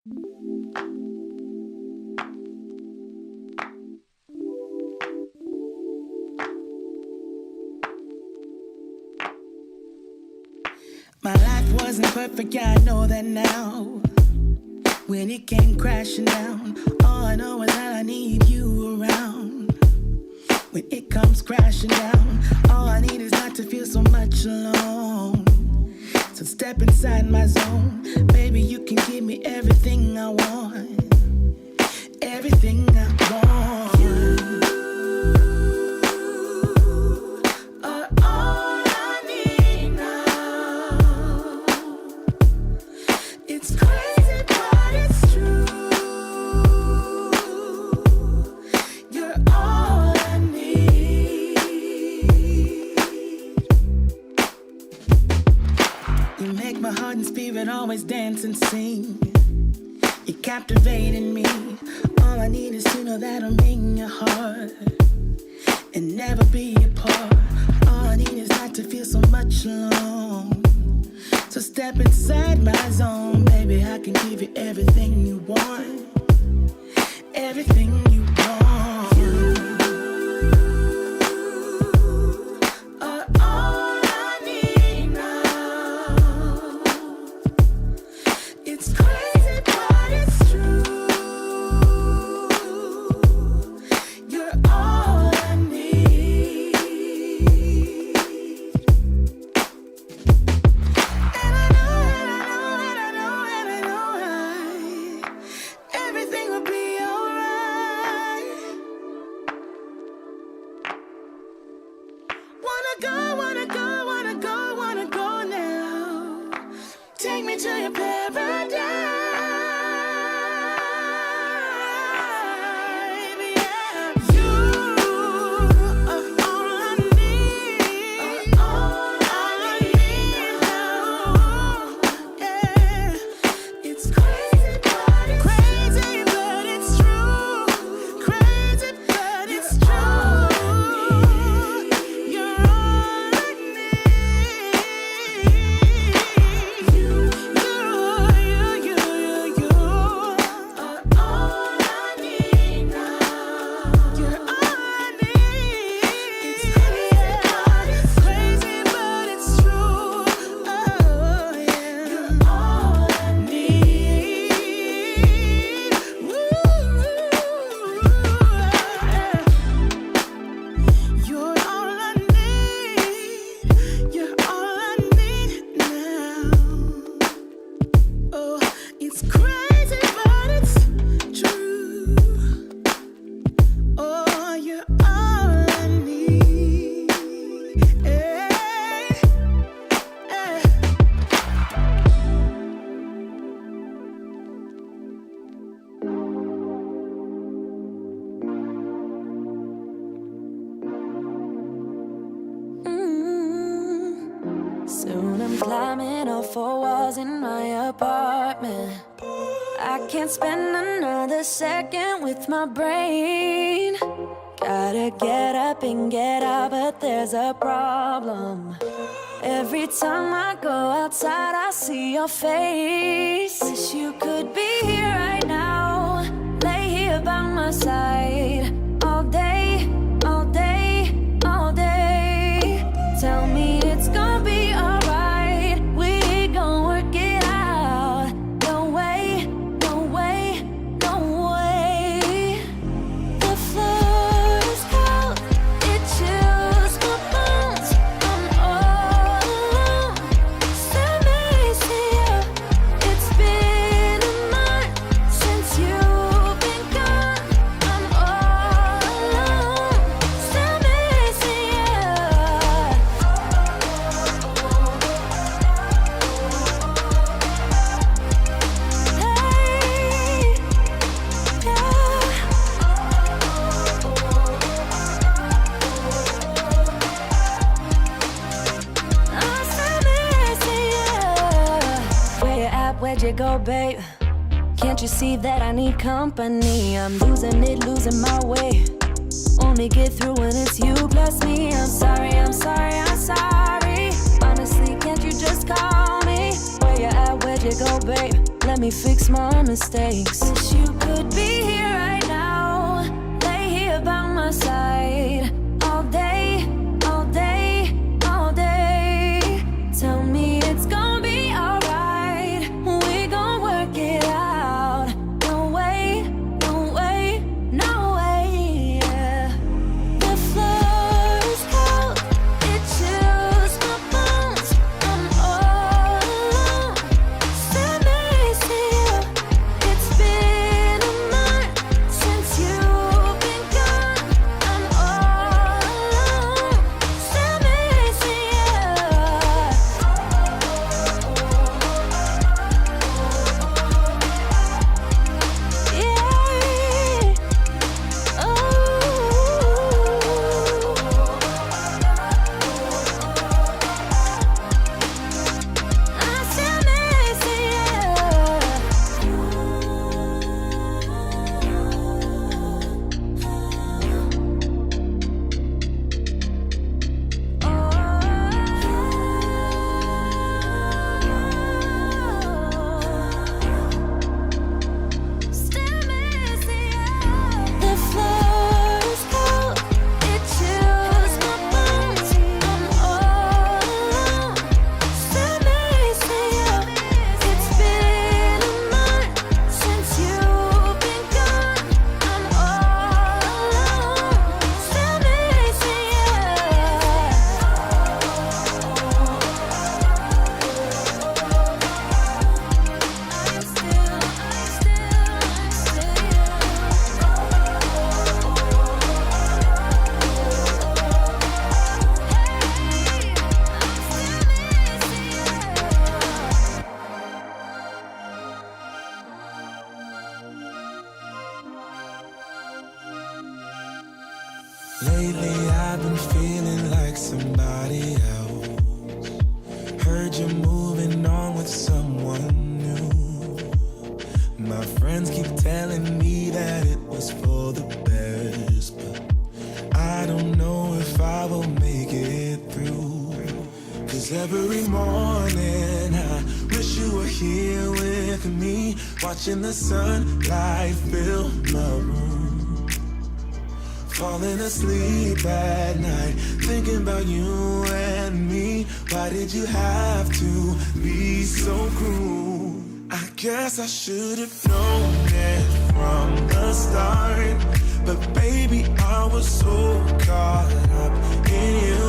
My life wasn't perfect, yeah, I know that now. When it came crashing down, all I know is that I need you around. When it comes crashing down, all I need is not to feel so much alone. So step inside my zone, baby, you can give me everything I want. Everything I want. Always dance and sing. You're captivating me. All I need is to know that I'm in your heart and never be apart. All I need is not to feel so much alone. So step inside my zone, baby. I can give you everything you want. Everything you want. climbing up 4 walls in my apartment. I can't spend another second with my brain. Gotta get up and get out, but there's a problem. Every time I go outside, I see your face. Wish you could be here right now, lay here by my side, all day, all day, all day. Tell me it's gonna be alright, we gon' work it out. No way, no way, no way. The floor is cold, it chills my bones. I'm all alone, still missing you. It's been a month since you've been gone. I'm all alone, still missing you. Where you at? Where'd you go, babe? Can't you see that I need company? I'm losing it, losing my way. Only get through when it's you plus me. I'm sorry, I'm sorry, I'm sorry. Honestly, can't you just call me? Where you at? Where'd you go, babe? let me fix my mistakes. Wish you could be here right now, lay here by my side, all day, all day, all day. Tell me it's gonna be alright, we gon' work it out. No way, no way, no way, yeah. The floor is cold, it chills my bones. I'm all alone, still missing you. It's been a month since you've been gone. I'm all alone, still missing you. Yeah. Oh, I'm still missing you. Still missing you. The floor is cold, it chills my bones. I'm all alone, still missing you. It's been a month since you've been gone. I'm all alone, still missing you. Lately I've been feeling like somebody else. Heard you're moving on with someone new. My friends keep telling me that it was for the best, but I don't know if I will make it through. Cause every morning I wish you were here with me, watching the sunlight fill my room. Falling asleep at night, thinking about you and me. Why did you have to be so cruel? I guess I should have known it from the start, but baby, I was so caught up in you,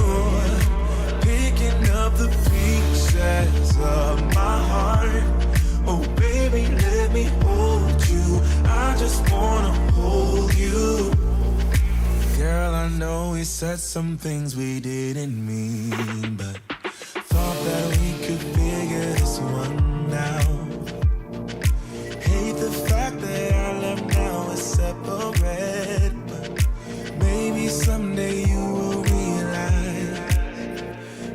picking up the pieces of my heart. Oh baby, let me hold you, I just wanna hold you. Girl, I know we said some things we didn't mean, but thought that we could figure this one out. Hate the fact that our love now is separate, but maybe someday you will realize.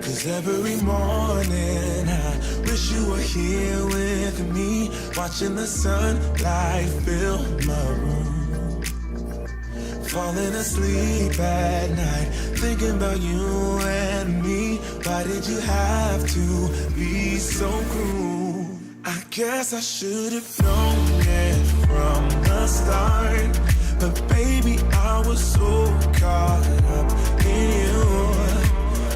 Cause every morning I wish you were here with me, watching the sunlight fill my room. Falling asleep at night, thinking about you and me. Why did you have to be so cruel? I guess I should have known it from the start, but baby, I was so caught up in you,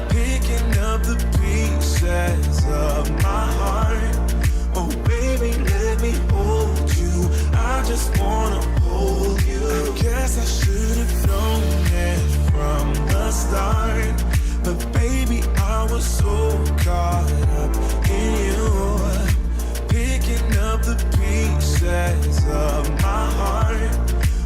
picking up the pieces of my heart. Oh baby, let me hold you, I just wanna hold you. I guess I should have known it from the start, but baby, I was so caught up in you, picking up the pieces of my heart.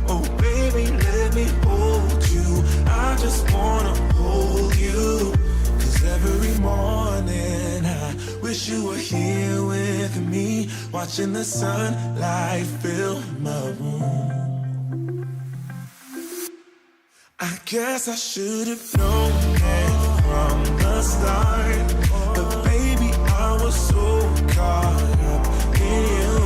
Oh baby, let me hold you, I just wanna hold you. Cause every morning I wish you were here with me, watching the sunlight fill my room. I guess I should have known it from the start, but baby, I was so caught up in you,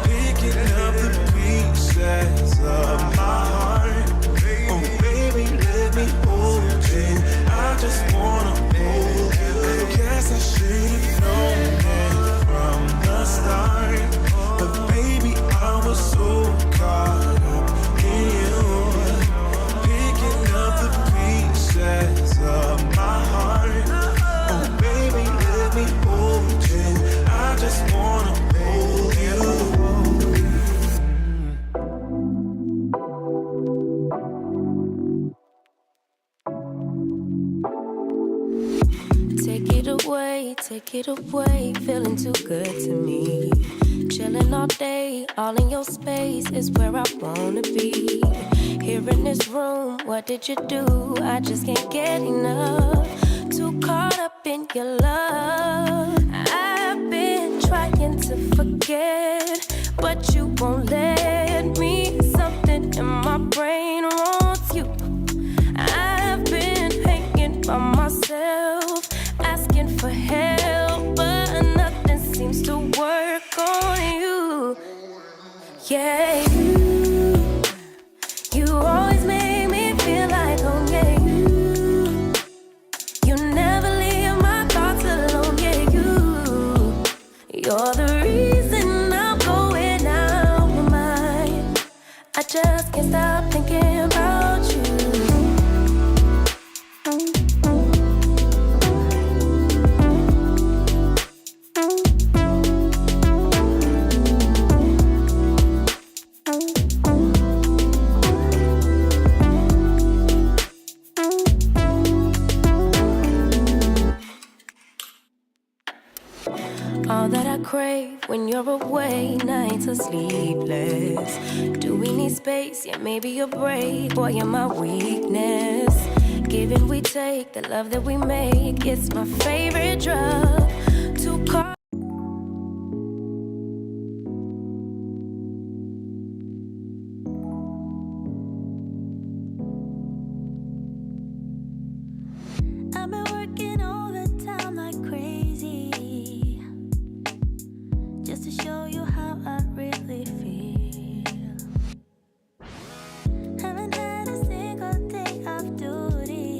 picking up the pieces of my heart. Oh baby, let me hold you, I just wanna hold you. I guess I should have known it from the start, take it away, feeling too good to me. Chilling all day, all in your space is where I wanna be. Here in this room, what did you do? I just can't get enough. Too caught up in your love. I've been trying to forget, but you won't let me. Something in my brain wants you. I've been hanging by myself, asking for help, but nothing seems to work on you. Yeah, you always make me feel like home. Yeah, you never leave my thoughts alone. Yeah, you're the reason I'm going out my mind. I just can't stop thinking about you. All that I crave when you're away, nights are sleepless. Do we need space? Yeah, maybe a break. Boy, you're my weakness. Give and we take, the love that we make, it's my favorite drug. Too caught. I've been working overtime like crazy, just to show you how I really feel. Haven't had a single day off duty,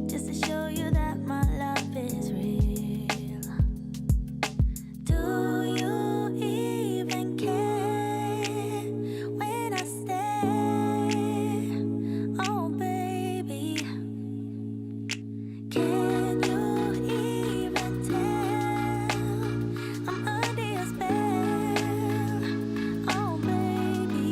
just to show you that my love is real. Do you even care when I stay? Oh baby, can you even tell I'm under your spell? Oh baby,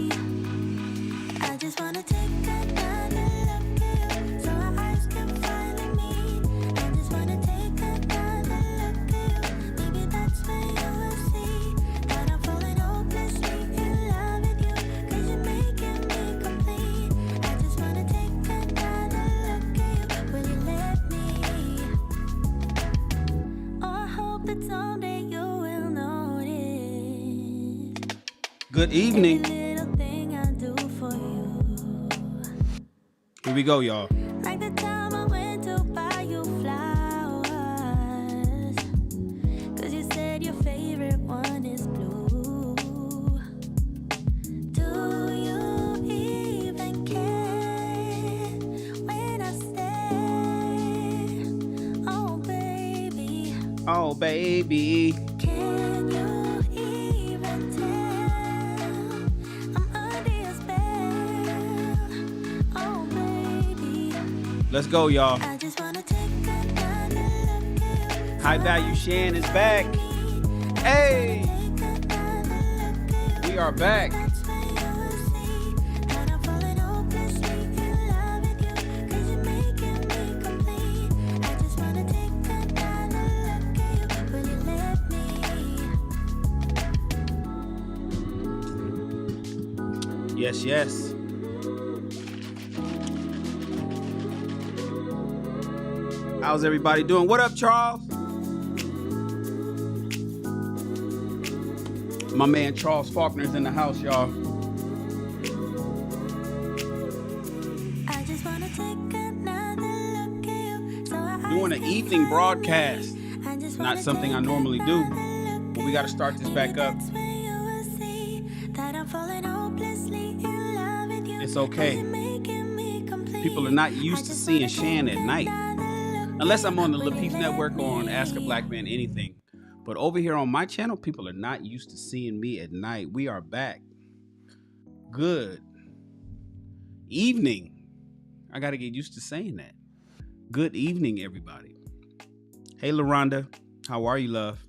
I just wanna take another look at you, so our eyes can finally meet. I just wanna take another look at you, maybe that's when you will see that I'm falling hopelessly in love with you, 'cause you're making me complete. I just wanna take another look at you, will you let me? Oh, I hope that someday you will notice Good every evening. little thing I do for you. Here we go, y'all. Like the time I went to buy you flowers, 'cause you said your favorite one is blue. Do you even care when I stay? Oh baby, Oh, baby. can you even tell I'm under your spell? Oh baby, Let's go, y'all. I just wanna take another look at you. High Value Shan is back. Hey, we are back. That's when you will see that I'm falling hopelessly in love with you, 'cause you're making me complete. I just wanna take another look at you, will you let me? Yes, yes. How's everybody doing? What up, Charles? My man Charles Faulkner's in the house, y'all. I just wanna take another look at you, so our Doing eyes an can evening finally broadcast. meet. I just Not wanna something I take normally do, another look but at we got to you. start this back up. That's when you will see that I'm falling hopelessly in love with you. It's okay. 'Cause you're making me complete. People are not I used to just seeing wanna Shan take at night, another look unless at I'm on the you. Lil Will Peep you Network let or on me? Ask a Black Man Anything. But over here on my channel, people are not used to seeing me at night. We are back. Good evening. I got to get used to saying that. Good evening, everybody. Hey, LaRonda. How are you, love?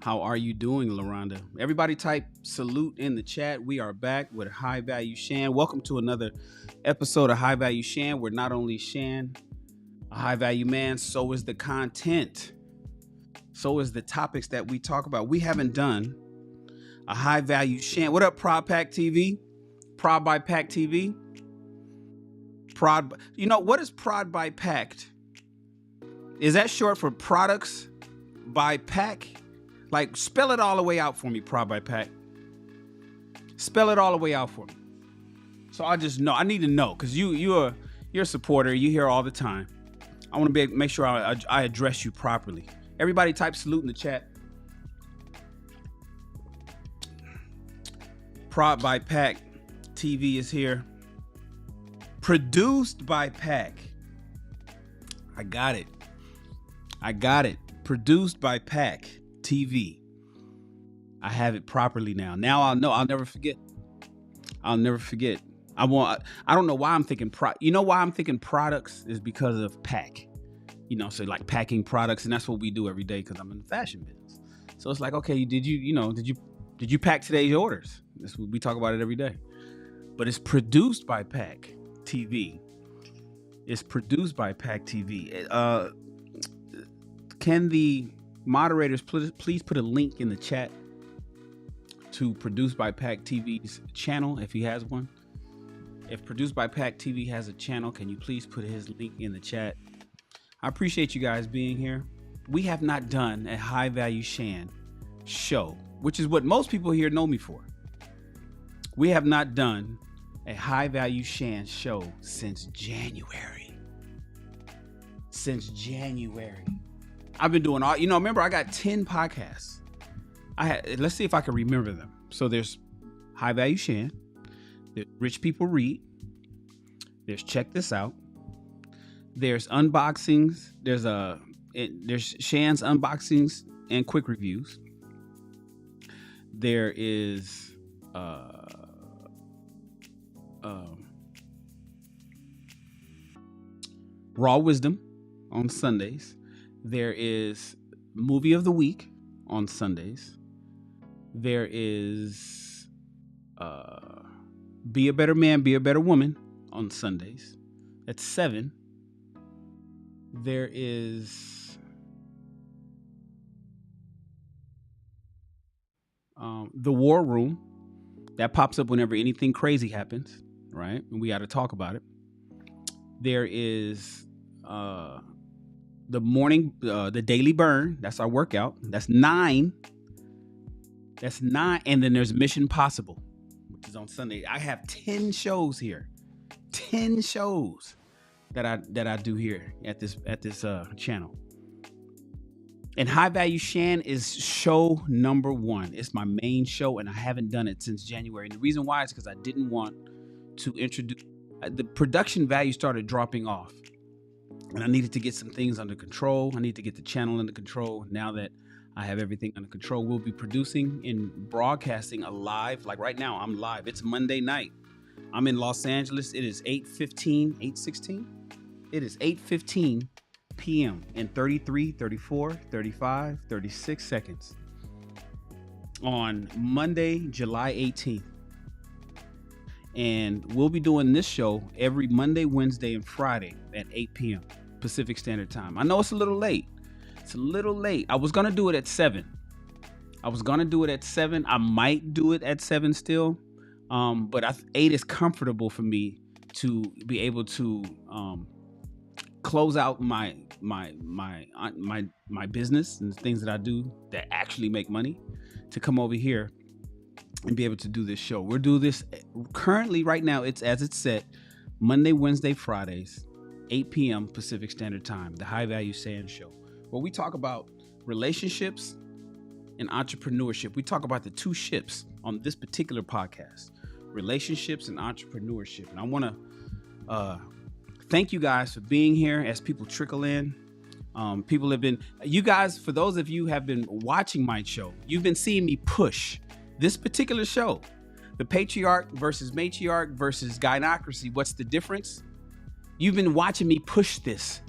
How are you doing, LaRonda? Everybody type salute in the chat. We are back with High Value Shan. Welcome to another episode of High Value Shan, where not only Shan a high value man, so is the content. So is the topics that we talk about. We haven't done a high value Shan. What up, Prod Pack TV? Prod by Pack TV? Prod. You know, what is Prod by Packed? Is that short for products by pack? Like, spell it all the way out for me, Prod by Pack. Spell it all the way out for me. So I just know. I need to know, because you're a supporter. You here all the time. I want to make sure I address you properly. Everybody type salute in the chat. Prod by Pack TV is here. Produced by Pack. I got it. Produced by Pack TV. I have it properly now. Now I'll know. I'll never forget. I don't know why I'm thinking you know why I'm thinking products is because of Pack. You know, so like packing products, and that's what we do every day because I'm in the fashion business. So it's like, okay, did you pack today's orders? We talk about it every day. But it's produced by Pack TV. It's produced by Pack TV. Can the moderators please put a link in the chat to Produced by Pack TV's channel if he has one? If Produced by Pack TV has a channel, can you please put his link in the chat? I appreciate you guys being here. We have not done a high value Shan show, which is what most people here know me for. We have not done a high value Shan show since January. I've been doing all, remember I got 10 podcasts. Let's see if I can remember them. So there's High Value Shan, there's Rich People Read, there's Check This Out, there's unboxings, there's Shan's unboxings and quick reviews. There is Raw Wisdom on Sundays. There is Movie of the Week on Sundays. There is Be a Better Man, Be a Better Woman on Sundays. That's 7. There is The War Room. That pops up whenever anything crazy happens, right? And we got to talk about it. There is the Daily Burn. That's our workout. That's 9. And then there's Mission Possible, which is on Sunday. I have 10 shows here. 10 shows that I do here at this channel. And High Value Shan is show number 1. It's my main show, and I haven't done it since January. And the reason why is because I didn't want to introduce. The production value started dropping off, and I needed to get some things under control. I need to get the channel under control. Now that I have everything under control, we'll be producing and broadcasting a live. Like right now, I'm live. It's Monday night. I'm in Los Angeles. It is 8:16. It is 8:15 p.m. in 33, 34, 35, 36 seconds on Monday, July 18th. And we'll be doing this show every Monday, Wednesday, and Friday at 8 p.m. Pacific Standard Time. I know it's a little late. I was going to do it at 7. I might do it at 7 still. But 8 is comfortable for me to be able to close out my business and the things that I do that actually make money, to come over here and be able to do this show. We'll do this currently right now. It's as it's set, Monday, Wednesday, Fridays, 8 p.m. Pacific Standard Time, the High Value Shan Show, where we talk about relationships and entrepreneurship. We talk about the two ships on this particular podcast, relationships and entrepreneurship. And I want to thank you guys for being here as people trickle in. People have been, you guys, for those of you who have been watching my show, you've been seeing me push this particular show, the Patriarch versus Matriarch versus Gynocracy. What's the difference? You've been watching me push this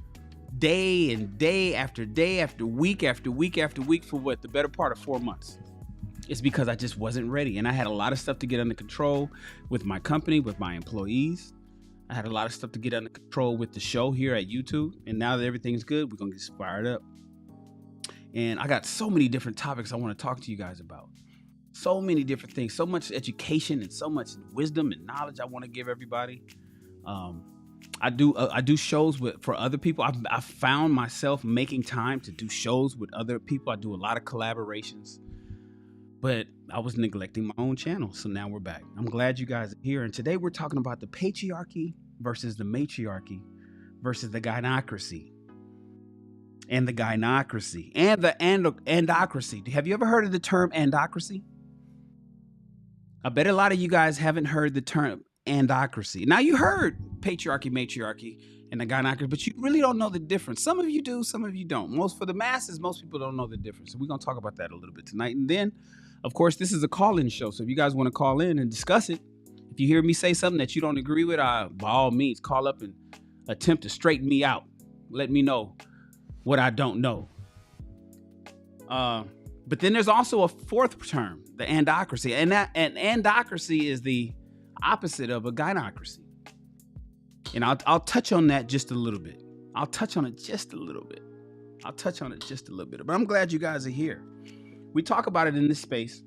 day and day after day after week after week after week for what, the better part of 4 months. It's because I just wasn't ready, and I had a lot of stuff to get under control with my company, with my employees. I had a lot of stuff to get under control with the show here at YouTube. And now that everything's good, we're going to get fired up. And I got so many different topics I want to talk to you guys about. So many different things, so much education and so much wisdom and knowledge I want to give everybody. I do shows for other people. I found myself making time to do shows with other people. I do a lot of collaborations, but I was neglecting my own channel. So now we're back. I'm glad you guys are here. And today we're talking about the patriarchy versus the matriarchy versus the gynocracy and the gynocracy and the andocracy. Have you ever heard of the term andocracy? I bet a lot of you guys haven't heard the term andocracy. Now you heard patriarchy, matriarchy, and the gynocracy, but you really don't know the difference. Some of you do, some of you don't. For the masses, most people don't know the difference. So we're going to talk about that a little bit tonight. And then, of course, this is a call-in show. So if you guys want to call in and discuss it, if you hear me say something that you don't agree with, by all means, call up and attempt to straighten me out. Let me know what I don't know. But then there's also a fourth term, the andocracy. And andocracy is the opposite of a gynocracy. And I'll touch on that just a little bit. But I'm glad you guys are here. We talk about it in this space,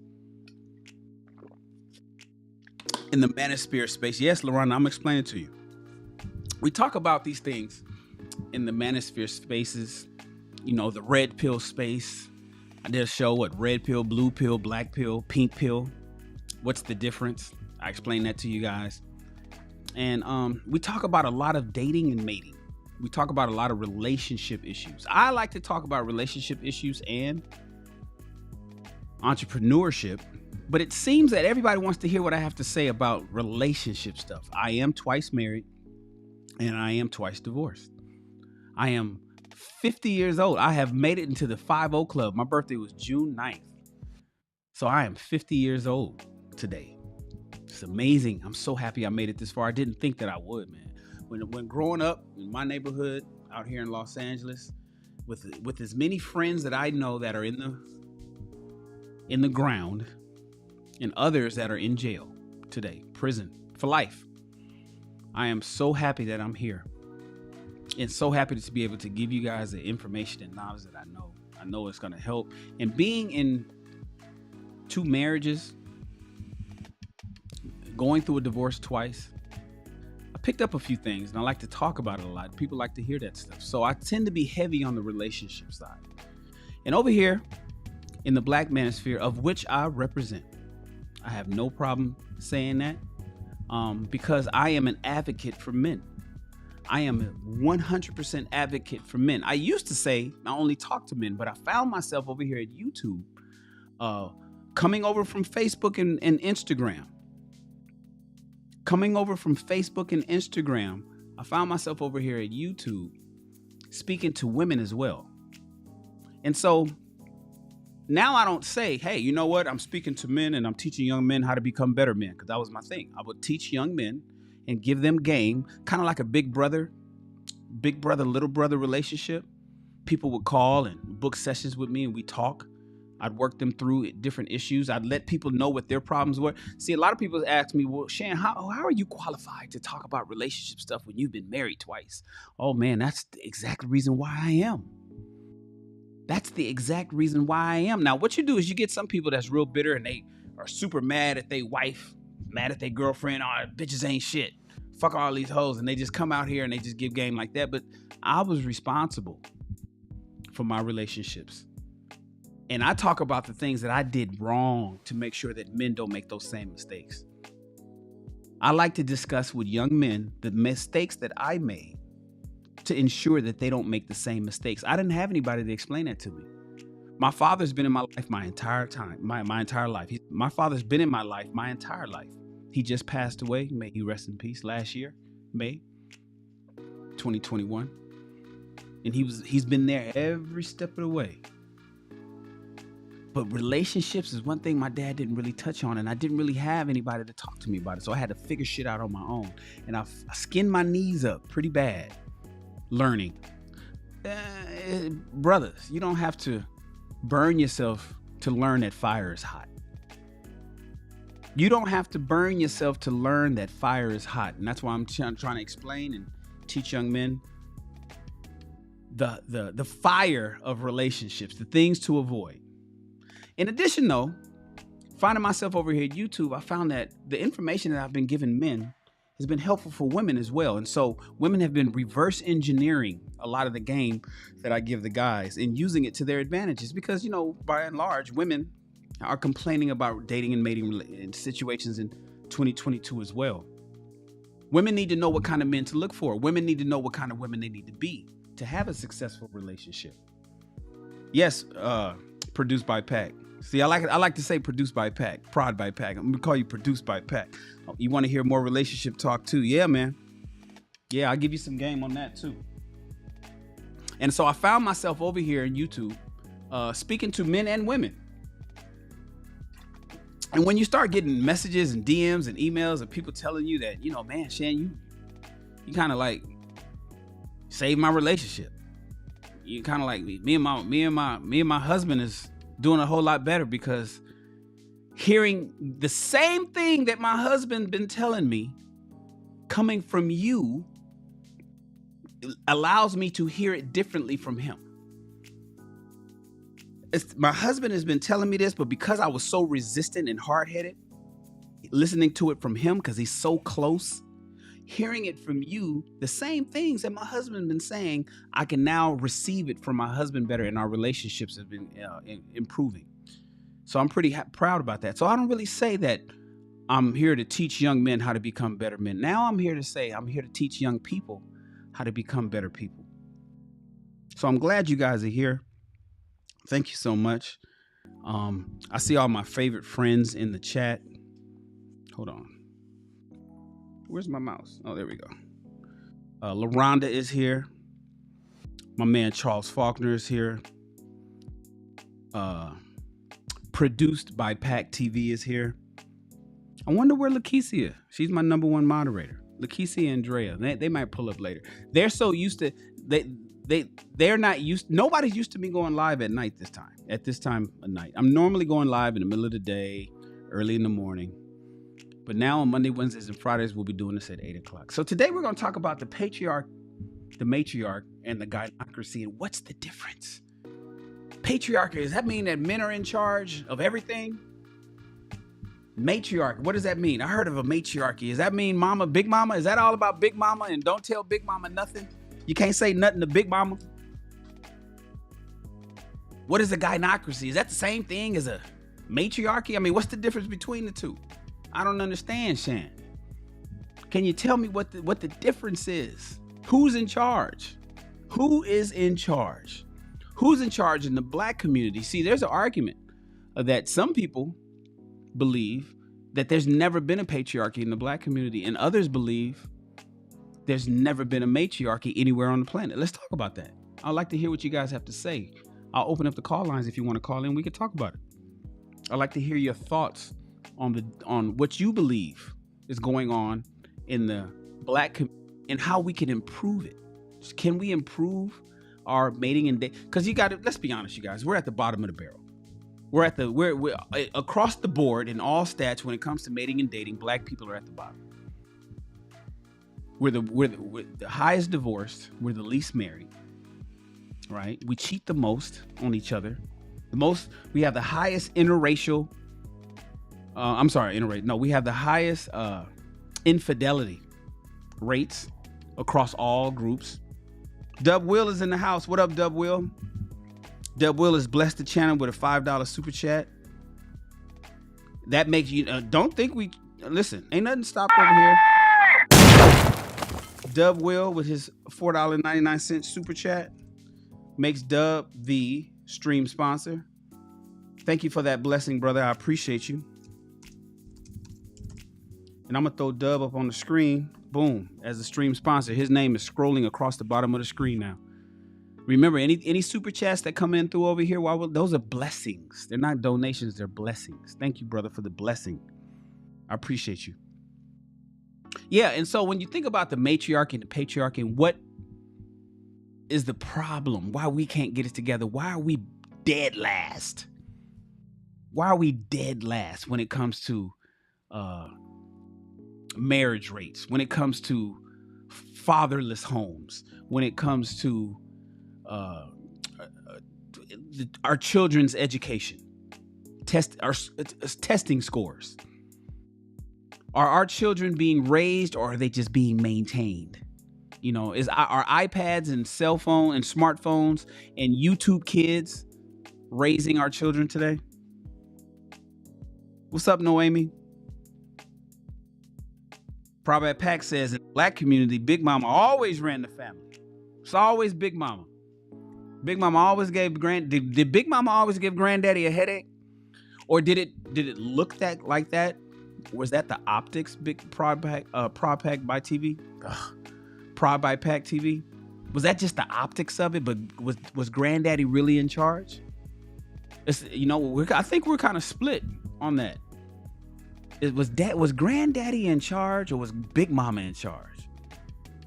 in the manosphere space. Yes, Lorana, I'm explaining to you. We talk about these things in the manosphere spaces, the red pill space. I did a show, red pill, blue pill, black pill, pink pill. What's the difference? I explained that to you guys. And we talk about a lot of dating and mating. We talk about a lot of relationship issues. I like to talk about relationship issues and entrepreneurship, but it seems that everybody wants to hear what I have to say about relationship stuff. I am twice married and I am twice divorced. I am 50 years old. I have made it into the 5-0 club. My birthday was June 9th. So I am 50 years old today. It's amazing. I'm so happy I made it this far. I didn't think that I would, man. When growing up in my neighborhood out here in Los Angeles, with as many friends that I know that are in the ground and others that are in jail today, prison for life, I am so happy that I'm here and so happy to be able to give you guys the information and knowledge that I know. I know it's going to help. And being in 2 marriages, going through a divorce twice, I picked up a few things and I like to talk about it a lot. People like to hear that stuff. So I tend to be heavy on the relationship side. And over here in the black manosphere, of which I represent, I have no problem saying that because I am an advocate for men. I am a 100% advocate for men. I used to say I only talk to men, but I found myself over here at YouTube, coming over from Facebook and Instagram. I found myself over here at YouTube speaking to women as well. And so now I don't say, hey, you know what? I'm speaking to men and I'm teaching young men how to become better men, because that was my thing. I would teach young men and give them game, kind of like a big brother, little brother relationship. People would call and book sessions with me and we talk. I'd work them through different issues. I'd let people know what their problems were. See, a lot of people ask me, well, Shan, how are you qualified to talk about relationship stuff when you've been married twice? Oh man, that's the exact reason why I am. Now, what you do is you get some people that's real bitter and they are super mad at their wife, mad at their girlfriend. Oh, bitches ain't shit. Fuck all these hoes. And they just come out here and they just give game like that. But I was responsible for my relationships. And I talk about the things that I did wrong to make sure that men don't make those same mistakes. I like to discuss with young men the mistakes that I made to ensure that they don't make the same mistakes. I didn't have anybody to explain that to me. My father's been in my life my entire time, my entire life. My father's been in my life my entire life. He just passed away. May he rest in peace last year, May 2021. And he's been there every step of the way. But relationships is one thing my dad didn't really touch on, and I didn't really have anybody to talk to me about it. So I had to figure shit out on my own. And I skinned my knees up pretty bad learning. Brothers, you don't have to burn yourself to learn that fire is hot. You don't have to burn yourself to learn that fire is hot. And that's why I'm trying to explain and teach young men the fire of relationships, the things to avoid. In addition, though, finding myself over here at YouTube, I found that the information that I've been giving men has been helpful for women as well. And so women have been reverse engineering a lot of the game that I give the guys and using it to their advantages because, you know, by and large, women are complaining about dating and mating situations in 2022 as well. Women need to know what kind of men to look for. Women need to know what kind of women they need to be to have a successful relationship. Yes, produced by Pac. See, I like to say produced by Pac, prod by Pac. I'm gonna call you produced by Pac. You want to hear more relationship talk too? Yeah, man. Yeah, I'll give you some game on that too. And so I found myself over here in YouTube speaking to men and women. And when you start getting messages and DMs and emails of people telling you that, you know, man, Shan, you kind of like saved my relationship. You kind of like me and my husband is doing a whole lot better because hearing the same thing that my husband been telling me coming from you allows me to hear it differently from him. My husband has been telling me this, but because I was so resistant and hard-headed, listening to it from him because he's so close, hearing it from you, the same things that my husband been saying, I can now receive it from my husband better, and our relationships have been improving. So I'm pretty proud about that. So I don't really say that I'm here to teach young men how to become better men. Now I'm here to say I'm here to teach young people how to become better people. So I'm glad you guys are here. Thank you so much. I see all my favorite friends in the chat. Hold on. Where's my mouse? Oh, there we go. LaRonda is here. My man Charles Faulkner is here. Produced by Pac TV is here. I wonder where Lakeisha. She's my number one moderator. Lakeisha and Andrea. They might pull up later. They're so used to they're not used. Nobody's used to me going live at night this time. At this time of night, I'm normally going live in the middle of the day, early in the morning. But now on Monday, Wednesdays, and Fridays, we'll be doing this at 8 o'clock. So today we're going to talk about the patriarch, the matriarch, and the gynocracy, and what's the difference? Patriarchy, does that mean that men are in charge of everything? Matriarch, what does that mean? I heard of a matriarchy. Does that mean mama, big mama? Is that all about big mama and don't tell big mama nothing? You can't say nothing to big mama? What is a gynocracy? Is that the same thing as a matriarchy? I mean, what's the difference between the two? I don't understand, Shan. Can you tell me what the difference is? Who's in charge? Who is in charge? Who's in charge in the black community? See, there's an argument that some people believe that there's never been a patriarchy in the black community, and others believe there's never been a matriarchy anywhere on the planet. Let's talk about that. I'd like to hear what you guys have to say. I'll open up the call lines if you want to call in. We can talk about it. I'd like to hear your thoughts on what you believe is going on in the black community and how we can improve it. Can we improve our mating and dating? Because let's be honest, you guys, we're at the bottom of the barrel. We're across the board in all stats when it comes to mating and dating. Black people are at the bottom. We're the highest divorced. We're the least married. Right? We cheat the most on each other. We have the highest interracial. We have the highest infidelity rates across all groups. Dub Will is in the house. What up, Dub Will? Dub Will has blessed the channel with a $5 super chat. That makes you don't think we listen. Ain't nothing stopped over here. Dub Will with his $4.99 super chat makes Dub the stream sponsor. Thank you for that blessing, brother. I appreciate you. And I'm gonna throw Dub up on the screen, boom, as the stream sponsor. His name is scrolling across the bottom of the screen now. Remember, any super chats that come in through over here, those are blessings. They're not donations, they're blessings. Thank you, brother, for the blessing. I appreciate you. Yeah, and so when you think about the matriarchy and the patriarchy and what is the problem, why we can't get it together, why are we dead last? Why are we dead last when it comes to marriage rates, when it comes to fatherless homes, when it comes to our children's education, testing scores. Are our children being raised, or are they just being maintained? You know, is our iPads and cell phone and smartphones and YouTube kids raising our children today? What's up, Noemi? Patriarch Pack says, in the black community, Big Mama always ran the family. It's always Big Mama. Big Mama always gave did Big Mama always give Granddaddy a headache? Or did it look like that? Was that the optics, Big Prod Pack by TV? Prod by Pack TV? Was that just the optics of it? But was Granddaddy really in charge? I think we're kind of split on that. Was Granddaddy in charge, or was Big Mama in charge?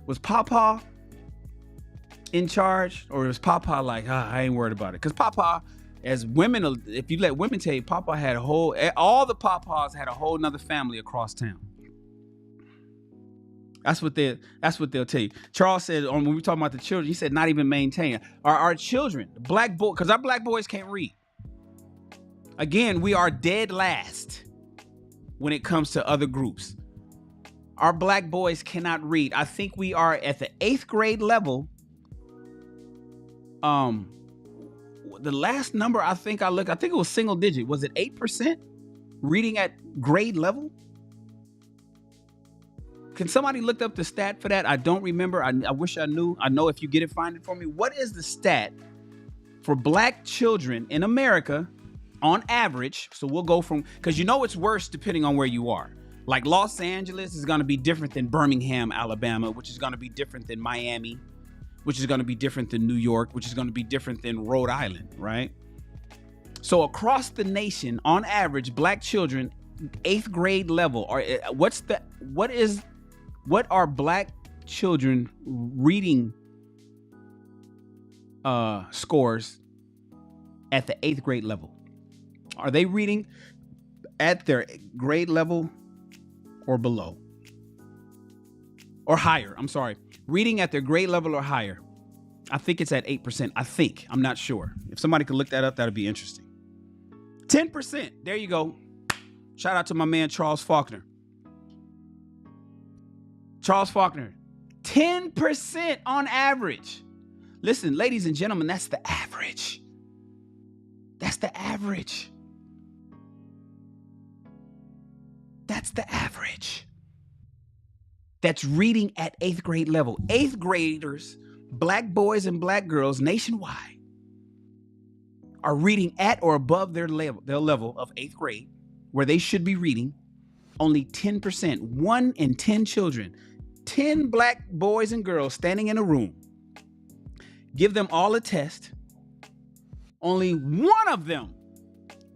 Was Papa in charge, or was Papa like, I ain't worried about it? Because Papa, as women, if you let women tell you, Papa had all the Papas had a whole nother family across town. That's what they'll tell you. Charles said, when we were talking about the children, he said not even maintain. Our children, black boy, because our black boys can't read. Again, we are dead last when it comes to other groups. Our black boys cannot read. I think we are at the 8th grade level. The last number I think it was single digit. Was it 8% reading at grade level? Can somebody look up the stat for that? I don't remember. I wish I knew. I know if you get it, find it for me. What is the stat for black children in America on average? So we'll go from, because it's worse depending on where you are. Like Los Angeles is going to be different than Birmingham, Alabama, which is going to be different than Miami, which is going to be different than New York, which is going to be different than Rhode Island, right? So across the nation, on average, black children, 8th grade level, what are black children reading scores at the 8th grade level? Are they reading at their grade level or below? Or higher, I'm sorry. Reading at their grade level or higher. I think it's at 8%. I think. I'm not sure. If somebody could look that up, that'd be interesting. 10%. There you go. Shout out to my man, Charles Faulkner. Charles Faulkner. 10% on average. Listen, ladies and gentlemen, that's the average. That's the average. That's the average. That's reading at 8th grade level. 8th graders, black boys and black girls nationwide, are reading at or above their level of 8th grade, where they should be reading. Only 10%, 1 in 10 children, 10 black boys and girls standing in a room. Give them all a test. Only one of them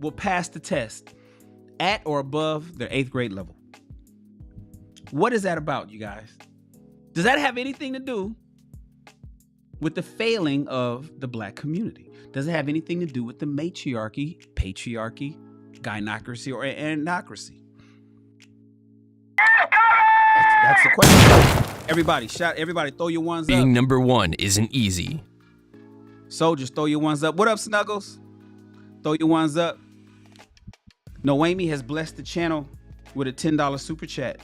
will pass the test at or above their 8th grade level. What is that about, you guys? Does that have anything to do with the failing of the black community? Does it have anything to do with the matriarchy, patriarchy, gynocracy, or andocracy? That's the question. Everybody, throw your ones up. Being number one isn't easy. Soldiers, throw your ones up. What up, Snuggles? Throw your ones up. Noemi has blessed the channel with a $10 super chat.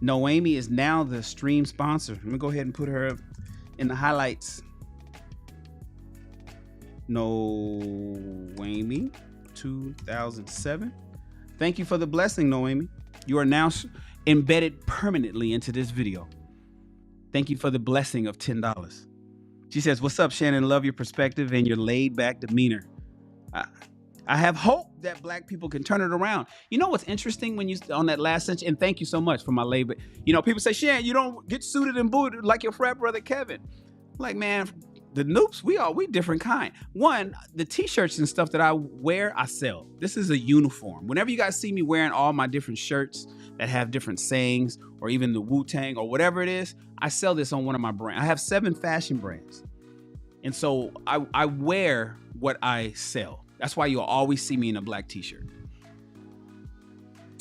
Noemi is now the stream sponsor. Let me go ahead and put her in the highlights. Noemi 2007. Thank you for the blessing, Noemi. You are now embedded permanently into this video. Thank you for the blessing of $10. She says, what's up, Shannon? Love your perspective and your laid back demeanor. I have hope that black people can turn it around. You know what's interesting when you on that last sentence, and thank you so much for my labor. People say, Shan, you don't get suited and booted like your frat brother Kevin. Like, man, the Nupes, we different kind. One, the t-shirts and stuff that I wear, I sell. This is a uniform. Whenever you guys see me wearing all my different shirts that have different sayings, or even the Wu-Tang or whatever it is, I sell this on one of my brands. I have 7 fashion brands. And so I wear what I sell. That's why you'll always see me in a black t-shirt.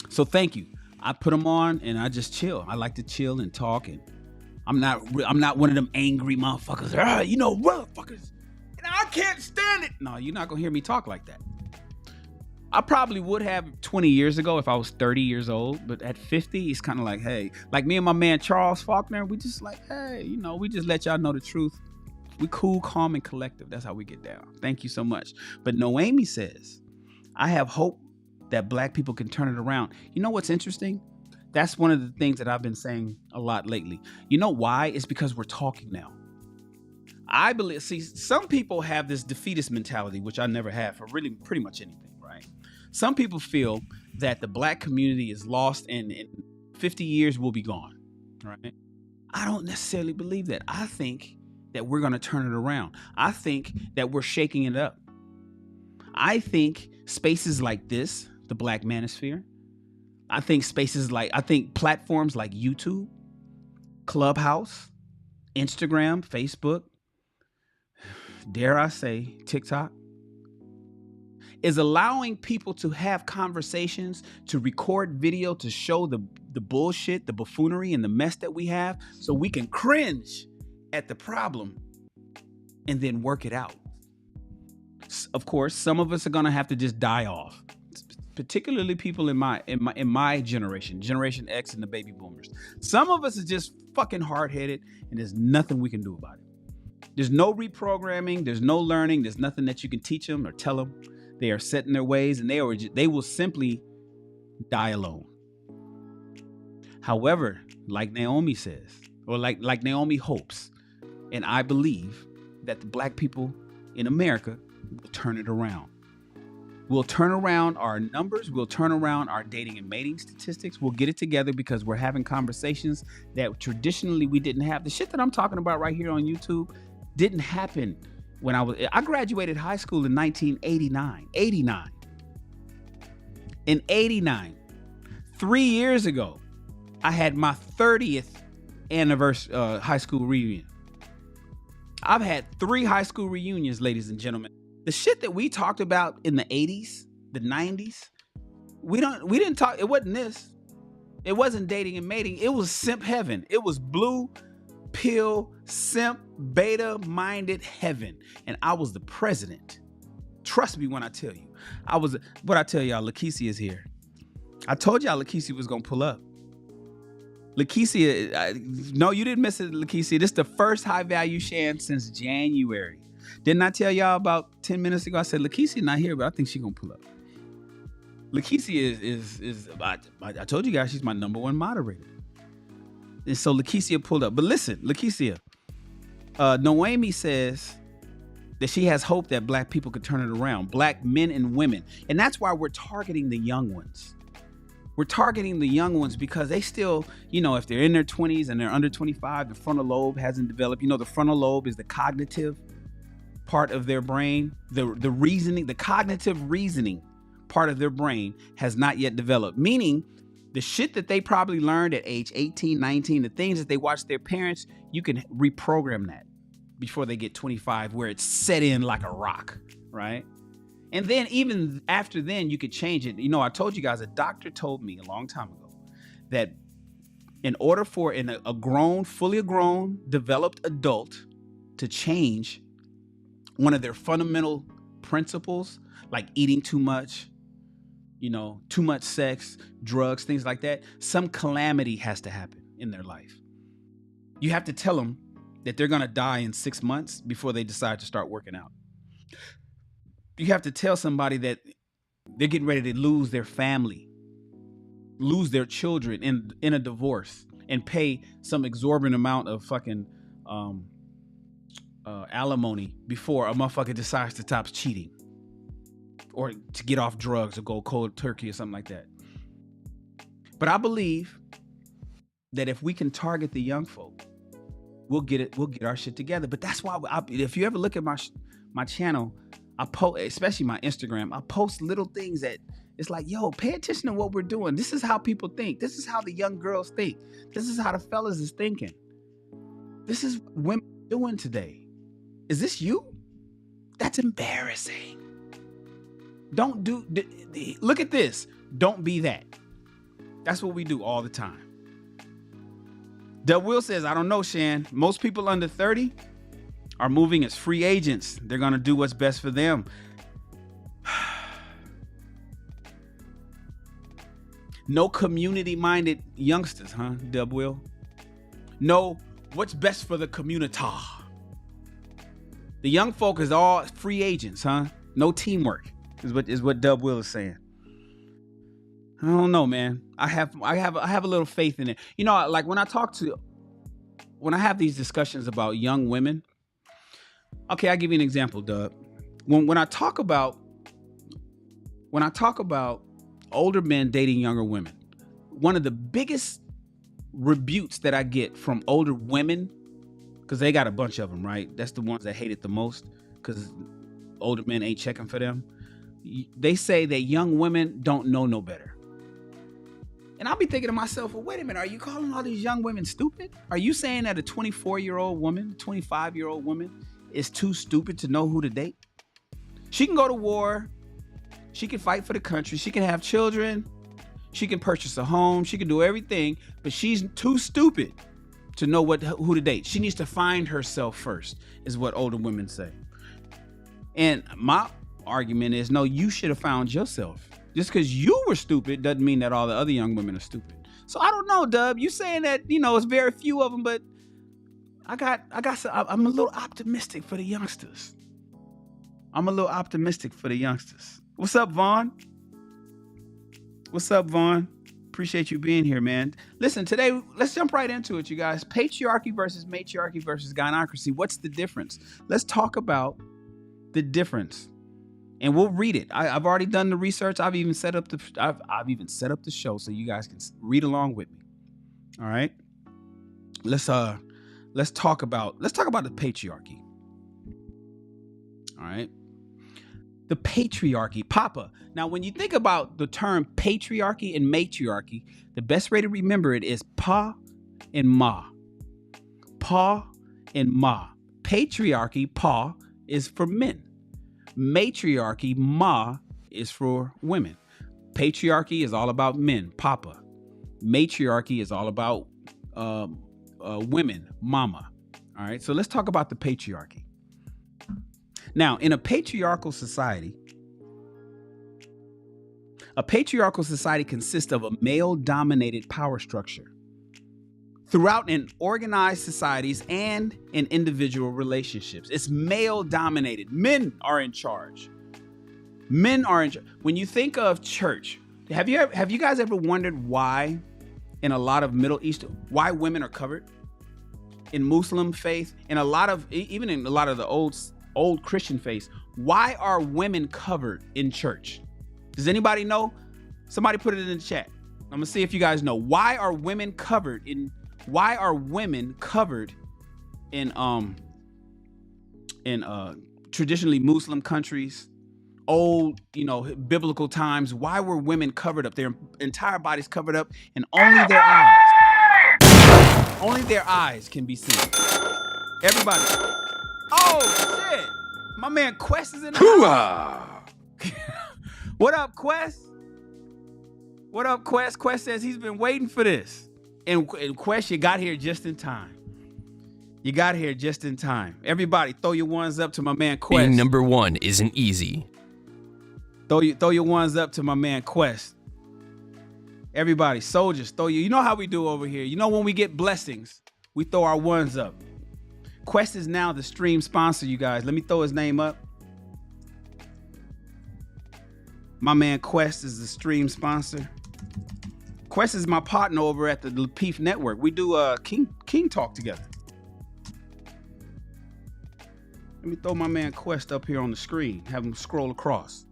So thank you. I put them on and I just chill. I like to chill and talk, and I'm not one of them angry motherfuckers. Motherfuckers, and I can't stand it. No, you're not gonna hear me talk like that. I probably would have 20 years ago if I was 30 years old, but at 50, it's kind of like, hey, like me and my man Charles Faulkner, we just like, hey, we just let y'all know the truth. We cool, calm, and collective. That's how we get down. Thank you so much. But Noemi says, I have hope that Black people can turn it around. You know what's interesting? That's one of the things that I've been saying a lot lately. You know why? It's because we're talking now. I believe, some people have this defeatist mentality, which I never had for really pretty much anything, right? Some people feel that the Black community is lost and in 50 years we'll be gone, right? I don't necessarily believe that. I think that we're going to turn it around. I think that we're shaking it up. I think spaces like this, the Black Manosphere, I think platforms like YouTube, Clubhouse, Instagram, Facebook, dare I say TikTok, is allowing people to have conversations, to record video, to show the bullshit, the buffoonery, and the mess that we have, so we can cringe at the problem and then work it out. Of course, some of us are gonna have to just die off, particularly people in my generation, Generation X and the baby boomers. Some of us are just fucking hard-headed, and there's nothing we can do about it. There's no reprogramming, there's no learning, there's nothing that you can teach them or tell them. They are set in their ways, and they will simply die alone. However, like Naomi says, or like Naomi hopes, and I believe that the Black people in America will turn it around. We'll turn around our numbers. We'll turn around our dating and mating statistics. We'll get it together because we're having conversations that traditionally we didn't have. The shit that I'm talking about right here on YouTube didn't happen when I graduated high school in 1989. In 89, 3 years ago, I had my 30th anniversary high school reunion. I've had 3 high school reunions, ladies and gentlemen. The shit that we talked about in the 80s, the 90s, we didn't talk. It wasn't this. It wasn't dating and mating. It was simp heaven. It was blue pill simp beta minded heaven, and I was the president. Trust me when I tell you, what I tell y'all. Lakeisha is here. I told y'all Lakeisha was gonna pull up. Lakeisha, no, you didn't miss it, Lakeisha. This is the first high value Shan since January. Didn't I tell y'all about 10 minutes ago? I said Lakeisha not here, but I think she's gonna pull up. Lakeisha is I told you guys she's my #1 moderator. And so Lakeisha pulled up. But listen, Lakeisha, Noemi says that she has hope that Black people could turn it around. Black men and women. And that's why we're targeting the young ones. We're targeting the young ones because they still, if they're in their 20s and they're under 25, the frontal lobe hasn't developed. The frontal lobe is the cognitive part of their brain. The reasoning, the cognitive reasoning part of their brain has not yet developed. Meaning, the shit that they probably learned at age 18, 19, the things that they watched their parents, you can reprogram that before they get 25, where it's set in like a rock, right? And then even after then, you could change it. I told you guys, a doctor told me a long time ago that in order for a fully grown, developed adult to change one of their fundamental principles, like eating too much, too much sex, drugs, things like that, some calamity has to happen in their life. You have to tell them that they're going to die in 6 months before they decide to start working out. You have to tell somebody that they're getting ready to lose their family, lose their children in a divorce, and pay some exorbitant amount of fucking alimony before a motherfucker decides to stop cheating, or to get off drugs or go cold turkey or something like that. But I believe that if we can target the young folk, we'll get our shit together. But that's why if you ever look at my channel, I post, especially my Instagram, I post little things that it's like, yo, pay attention to what we're doing. This is how people think. This is how the young girls think. This is how the fellas is thinking. This is what women are doing today. Is this you? That's embarrassing. Look at this. Don't be that. That's what we do all the time. Dub Will says, I don't know, Shan. Most people under 30 are moving as free agents. They're going to do what's best for them. No community-minded youngsters, huh, Dub Will? No, what's best for the community? The young folk is all free agents, huh? No teamwork is what Dub Will is saying. I don't know, man. I have a little faith in it. You know, like when I have these discussions about young women. Okay, I'll give you an example, Dub. When I talk about older men dating younger women, one of the biggest rebukes that I get from older women, because they got a bunch of them, right? That's the ones that hate it the most, because older men ain't checking for them. They say that young women don't know no better. And I'll be thinking to myself, well, wait a minute, are you calling all these young women stupid? Are you saying that a 24-year-old woman, 25-year-old woman is too stupid to know who to date? She can go to war. She can fight for the country. She can have children. She can purchase a home. She can do everything, but she's too stupid to know who to date. She needs to find herself first, is what older women say. And my argument is, no, you should have found yourself. Just because you were stupid doesn't mean that all the other young women are stupid. So I don't know, Dub. You saying that, it's very few of them, but I'm a little optimistic for the youngsters. What's up, Vaughn? Appreciate you being here, man. Listen, today, let's jump right into it, you guys. Patriarchy versus matriarchy versus gynocracy. What's the difference? Let's talk about the difference. And we'll read it. I've already done the research. I've even set up the show so you guys can read along with me. All right. Let's talk about the patriarchy. All right. The patriarchy, Papa. Now, when you think about the term patriarchy and matriarchy, the best way to remember it is Pa and Ma. Pa and Ma. Patriarchy, Pa, is for men. Matriarchy, Ma, is for women. Patriarchy is all about men, Papa. Matriarchy is all about women, Mama. All right, so let's talk about the patriarchy. Now, in a patriarchal society consists of a male-dominated power structure. Throughout in organized societies and in individual relationships, it's male-dominated. Men are in charge. When you think of church, have you guys ever wondered why in a lot of Middle East, why women are covered? In Muslim faith, even in a lot of the old Christian faith, why are women covered in church? Does anybody know? Somebody put it in the chat. I'm gonna see if you guys know. Why are women covered in traditionally Muslim countries, old, biblical times? Why were women covered up? Their entire bodies covered up, and only their eyes can be seen. Everybody. Oh shit! My man Quest is in the house. What up, Quest? What up, Quest? Quest says he's been waiting for this. And Quest, you got here just in time. Everybody, throw your ones up to my man Quest. Being number one isn't easy. Throw your ones up to my man Quest. Everybody, soldiers, you know how we do over here. You know when we get blessings, we throw our ones up. Quest is now the stream sponsor, you guys. Let me throw his name up. My man Quest is the stream sponsor. Quest is my partner over at the Lapeef Network. We do King Talk together. Let me throw my man Quest up here on the screen. Have him scroll across.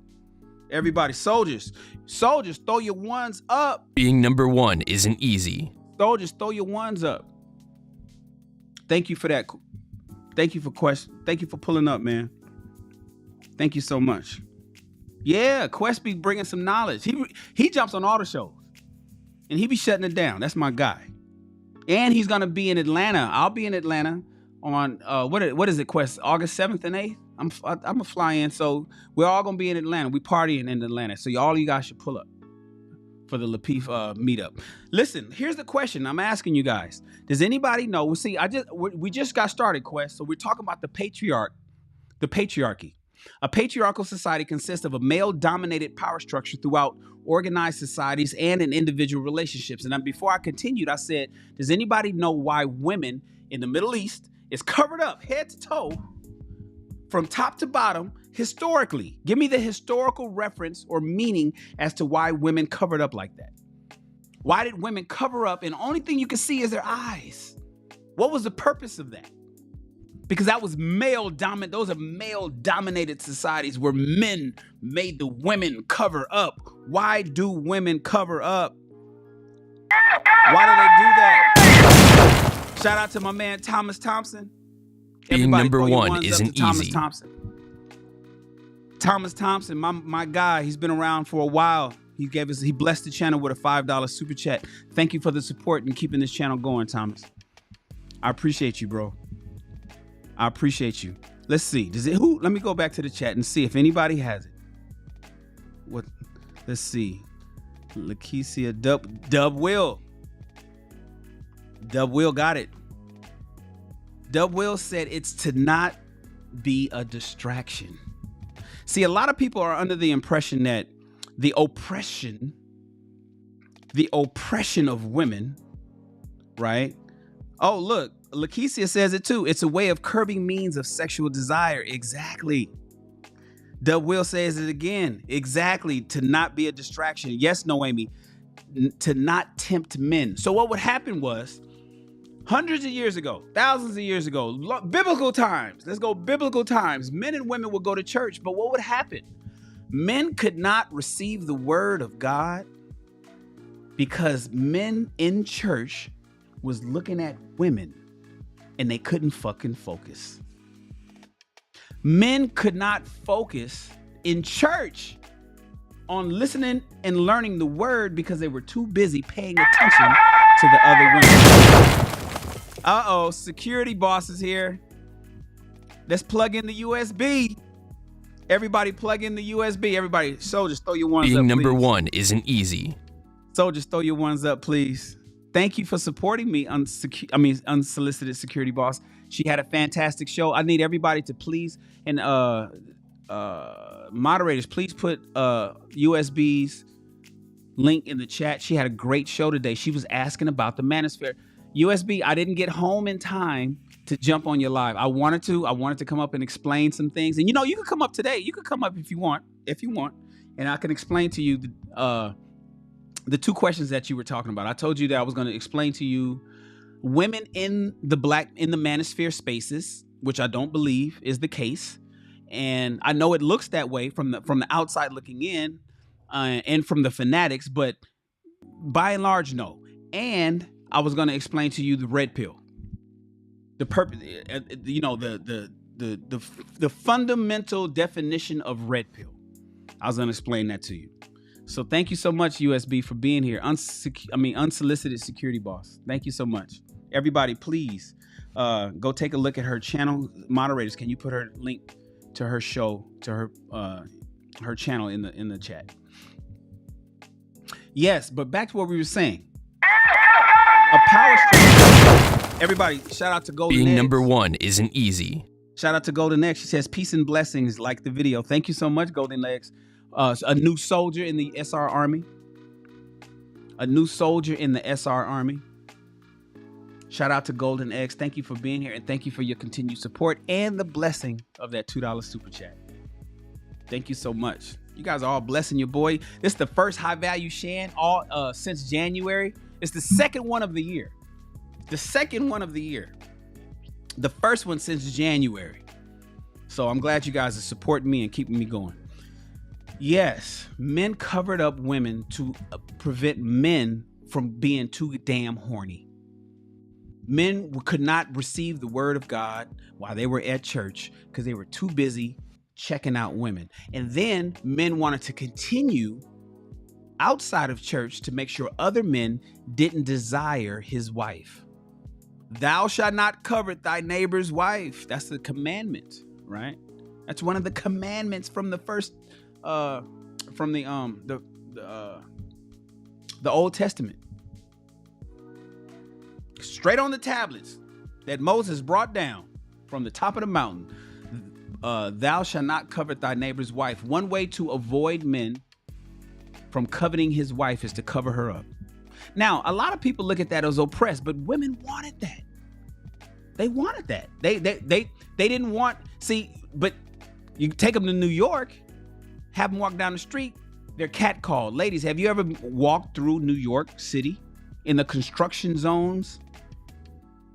Everybody, soldiers, throw your ones up. Being number one isn't easy. Soldiers, throw your ones up. Thank you for that. Thank you for Quest. Thank you for pulling up, man. Thank you so much. Yeah, Quest be bringing some knowledge. He jumps on all the shows, and he be shutting it down. That's my guy. And he's gonna be in Atlanta. I'll be in Atlanta on what is it, Quest? August 7th and 8th. I'm gonna fly in, so we're all gonna be in Atlanta. We partying in Atlanta, so all you guys should pull up. for the Lapif meetup. Listen, here's the question I'm asking you guys. Does anybody know? See, we just got started, Quest. So we're talking about the patriarchy. A patriarchal society consists of a male-dominated power structure throughout organized societies and in individual relationships. And then before I continued, I said, does anybody know why women in the Middle East is covered up head to toe from top to bottom historically? Give me the historical reference or meaning as to why women covered up like that. Why did women cover up and the only thing you can see is their eyes? What was the purpose of that? Because that was male dominant. Those are male dominated societies where men made the women cover up. Why do women cover up? Why do they do that? Shout out to my man Thomas Thompson. Being Everybody number throw your one ones up isn't to Thomas easy. Thomas Thompson, my guy. He's been around for a while. He blessed the channel with a $5 super chat. Thank you for the support and keeping this channel going, Thomas. I appreciate you, bro. I appreciate you. Let's see. Let me go back to the chat and see if anybody has it. Let's see. Lakeisha Dub Will. Dub Will got it. Dub Will said it's to not be a distraction. See, a lot of people are under the impression that the oppression of women, right? Oh, look, Lakeisha says it too. It's a way of curbing means of sexual desire. Exactly. Dub Will says it again. Exactly. To not be a distraction. Yes, Noemi. To not tempt men. So what would happen was, hundreds of years ago, thousands of years ago, biblical times. Let's go biblical times. Men and women would go to church, but what would happen? Men could not receive the word of God because men in church was looking at women and they couldn't fucking focus. Men could not focus in church on listening and learning the word because they were too busy paying attention to the other women. Uh-oh, security boss is here. Let's plug in the USB. Everybody plug in the USB. Everybody, soldiers, throw your ones up, Being number please. one isn't easy. Soldiers, throw your ones up, please. Thank you for supporting me, unsolicited security boss. She had a fantastic show. I need everybody to please, and moderators, please put USB's link in the chat. She had a great show today. She was asking about the manosphere. USB, I didn't get home in time to jump on your live. I wanted to come up and explain some things. And you can come up today. You can come up if you want, and I can explain to you the two questions that you were talking about. I told you that I was going to explain to you women in the manosphere spaces, which I don't believe is the case. And I know it looks that way from the outside looking in, and from the fanatics, but by and large, no. And I was going to explain to you the red pill, the purpose, the fundamental definition of red pill. I was going to explain that to you. So thank you so much, USB, for being here. Unsolicited security boss. Thank you so much. Everybody, please go take a look at her channel. Moderators, can you put her link to her show, to her channel in the chat? Yes, but back to what we were saying. A power structure. Everybody, shout out to Golden Being Eggs. number one isn't easy. Shout out to Golden Eggs. She says, peace and blessings, like the video. Thank you so much, Golden Eggs. A new soldier in the SR Army. Shout out to Golden Eggs. Thank you for being here, and thank you for your continued support and the blessing of that $2 super chat. Thank you so much. You guys are all blessing your boy. This is the first high value Shan since January. It's the second one of the year. The first one since January. So I'm glad you guys are supporting me and keeping me going. Yes, men covered up women to prevent men from being too damn horny. Men could not receive the word of God while they were at church because they were too busy checking out women. And then men wanted to continue outside of church to make sure other men didn't desire his wife. Thou shalt not covet thy neighbor's wife. That's the commandment, right? That's one of the commandments from the first, The Old Testament. Straight on the tablets that Moses brought down from the top of the mountain. Thou shalt not covet thy neighbor's wife. One way to avoid men from coveting his wife is to cover her up. Now, a lot of people look at that as oppressed, but women wanted that. They wanted that. They didn't want, but you take them to New York, have them walk down the street, they're catcalled. Ladies, have you ever walked through New York City in the construction zones?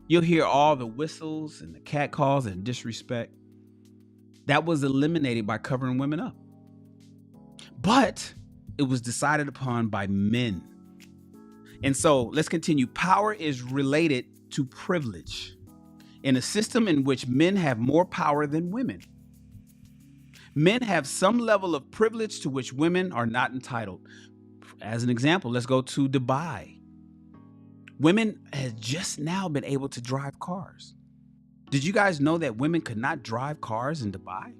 You'll hear all the whistles and the catcalls and disrespect. That was eliminated by covering women up. But it was decided upon by men. And so let's continue. Power is related to privilege in a system in which men have more power than women. Men have some level of privilege to which women are not entitled. As an example, let's go to Dubai. Women have just now been able to drive cars. Did you guys know that women could not drive cars in Dubai?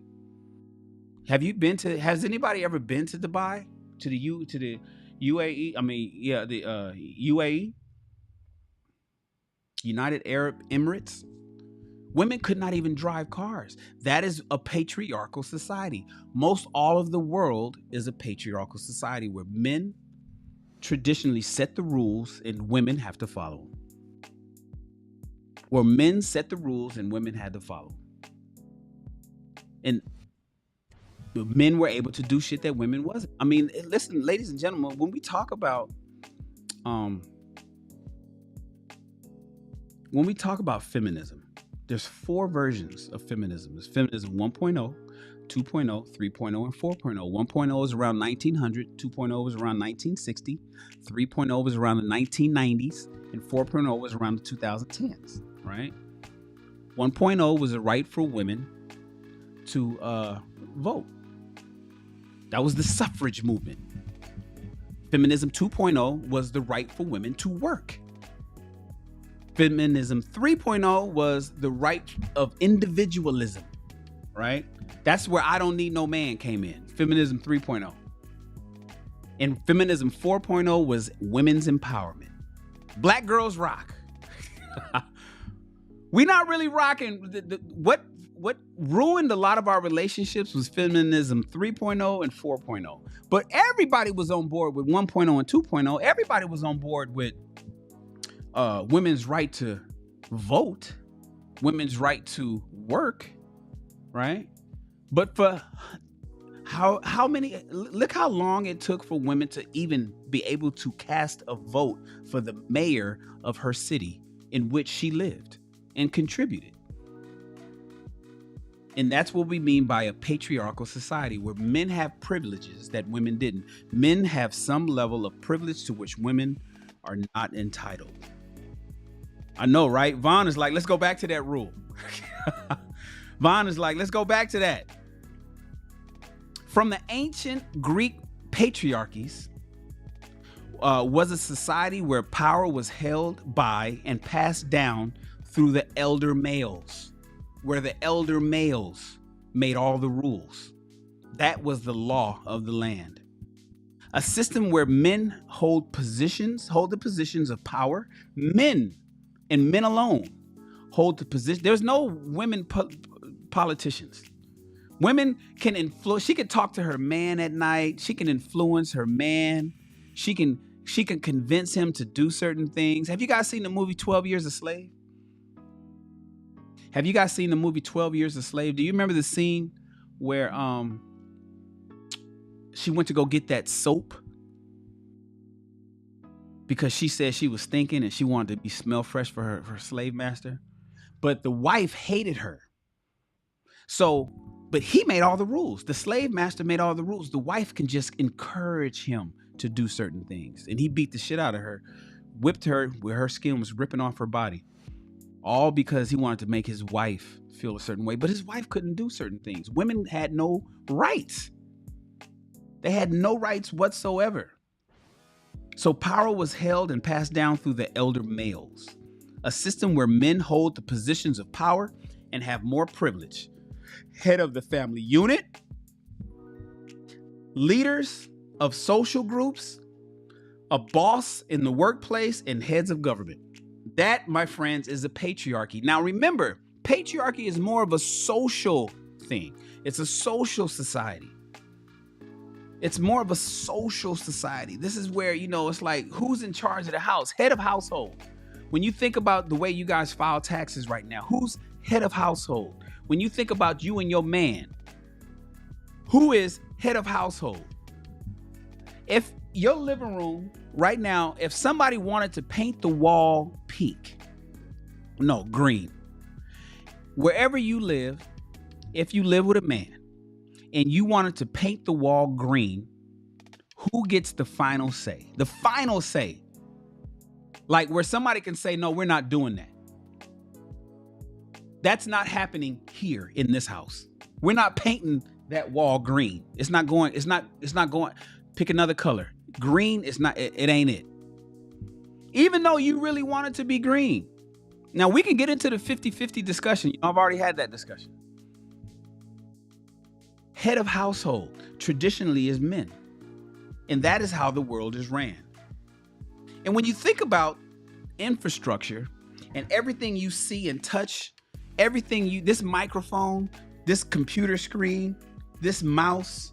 Has anybody ever been to Dubai? To the UAE? The UAE? United Arab Emirates? Women could not even drive cars. That is a patriarchal society. Most all of the world is a patriarchal society where men traditionally set the rules and women have to follow them. Where men set the rules and women had to follow. And men were able to do shit that women wasn't. I mean, listen, ladies and gentlemen, when we talk about feminism, there's 4 versions of feminism. There's feminism 1.0, 2.0, 3.0, and 4.0. 1.0 is around 1900, 2.0 is around 1960, 3.0 was around the 1990s, and 4.0 was around the 2010s, right? 1.0 was a right for women to vote. That was the suffrage movement. Feminism 2.0 was the right for women to work. Feminism 3.0 was the right of individualism, right? That's where I don't need no man came in. Feminism 3.0. And feminism 4.0 was women's empowerment. Black girls rock. We not really rocking. What ruined a lot of our relationships was feminism 3.0 and 4.0. But everybody was on board with 1.0 and 2.0. Everybody was on board with women's right to vote, women's right to work, right? But for how many, look how long it took for women to even be able to cast a vote for the mayor of her city in which she lived and contributed. And that's what we mean by a patriarchal society where men have privileges that women didn't. Men have some level of privilege to which women are not entitled. I know, right? Vaughn is like, let's go back to that rule. Vaughn is like, let's go back to that. From the ancient Greek patriarchies was a society where power was held by and passed down through the elder males, where the elder males made all the rules. That was the law of the land. A system where men hold the positions of power. Men and men alone hold the position. There's no women politicians. Women can influence. She can talk to her man at night. She can influence her man. She can convince him to do certain things. Have you guys seen the movie 12 Years a Slave? Have you guys seen the movie 12 Years a Slave? Do you remember the scene where she went to go get that soap because she said she was stinking and she wanted to smell fresh for her slave master? But the wife hated her. But he made all the rules. The slave master made all the rules. The wife can just encourage him to do certain things. And he beat the shit out of her, whipped her where her skin was ripping off her body. All because he wanted to make his wife feel a certain way. But his wife couldn't do certain things. Women had no rights. They had no rights whatsoever. So power was held and passed down through the elder males. A system where men hold the positions of power and have more privilege. Head of the family unit, leaders of social groups, a boss in the workplace, and heads of government. That, my friends, is a patriarchy. Now remember, patriarchy is more of a social thing. It's a social society. It's more of a social society. This is where, it's like, who's in charge of the house? Head of household. When you think about the way you guys file taxes right now, who's head of household? When you think about you and your man, who is head of household? If your living room right now, if somebody wanted to paint the wall green, wherever you live, if you live with a man and you wanted to paint the wall green, who gets the final say? The final say. Like where somebody can say, no, we're not doing that. That's not happening here in this house. We're not painting that wall green. It's not going. Pick another color. Green is not, it ain't it. Even though you really want it to be green. Now we can get into the 50-50 discussion. I've already had that discussion. Head of household traditionally is men. And that is how the world is ran. And when you think about infrastructure and everything you see and touch, this microphone, this computer screen, this mouse,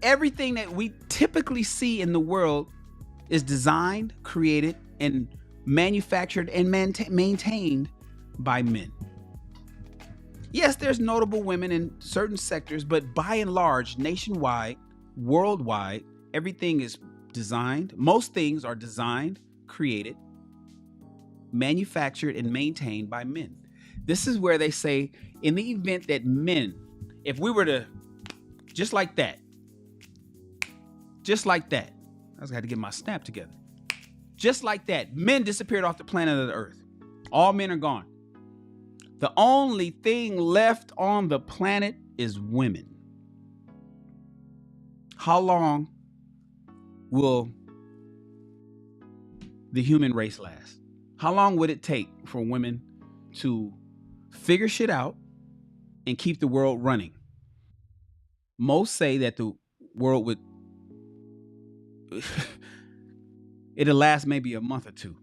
everything that we typically see in the world is designed, created, and manufactured and maintained by men. Yes, there's notable women in certain sectors, but by and large, nationwide, worldwide, everything is designed. Most things are designed, created, manufactured, and maintained by men. This is where they say, in the event that men, if we were to, just like that, I just had to get my snap together. Just like that, men disappeared off the planet of the earth. All men are gone. The only thing left on the planet is women. How long will the human race last? How long would it take for women to figure shit out and keep the world running? Most say that the world would it'll last maybe a month or two.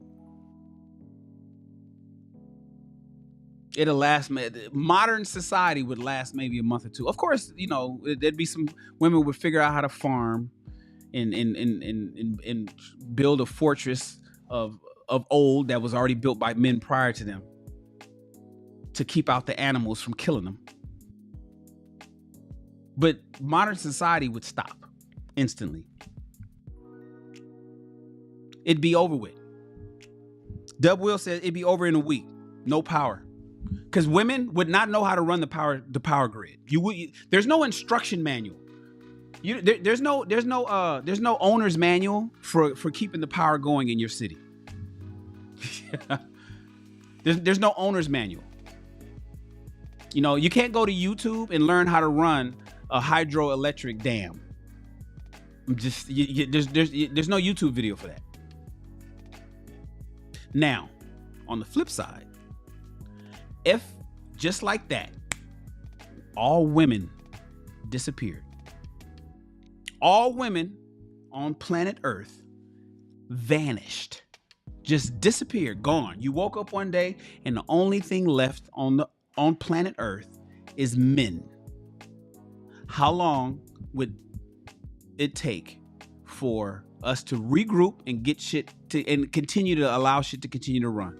Modern society would last maybe a month or two. Of course, there'd be some women would figure out how to farm and build a fortress of old that was already built by men prior to them to keep out the animals from killing them. But modern society would stop instantly. It'd be over with. Dub Will says it'd be over in a week. No power. Because women would not know how to run the power grid. There's no instruction manual. There's no owner's manual for keeping the power going in your city. There's no owner's manual. You can't go to YouTube and learn how to run a hydroelectric dam. There's no YouTube video for that. Now, on the flip side, if just like that, all women disappeared, all women on planet Earth vanished, just disappeared, gone. You woke up one day and the only thing left on planet Earth is men. How long would it take for us to regroup and get shit and continue to allow shit to continue to run?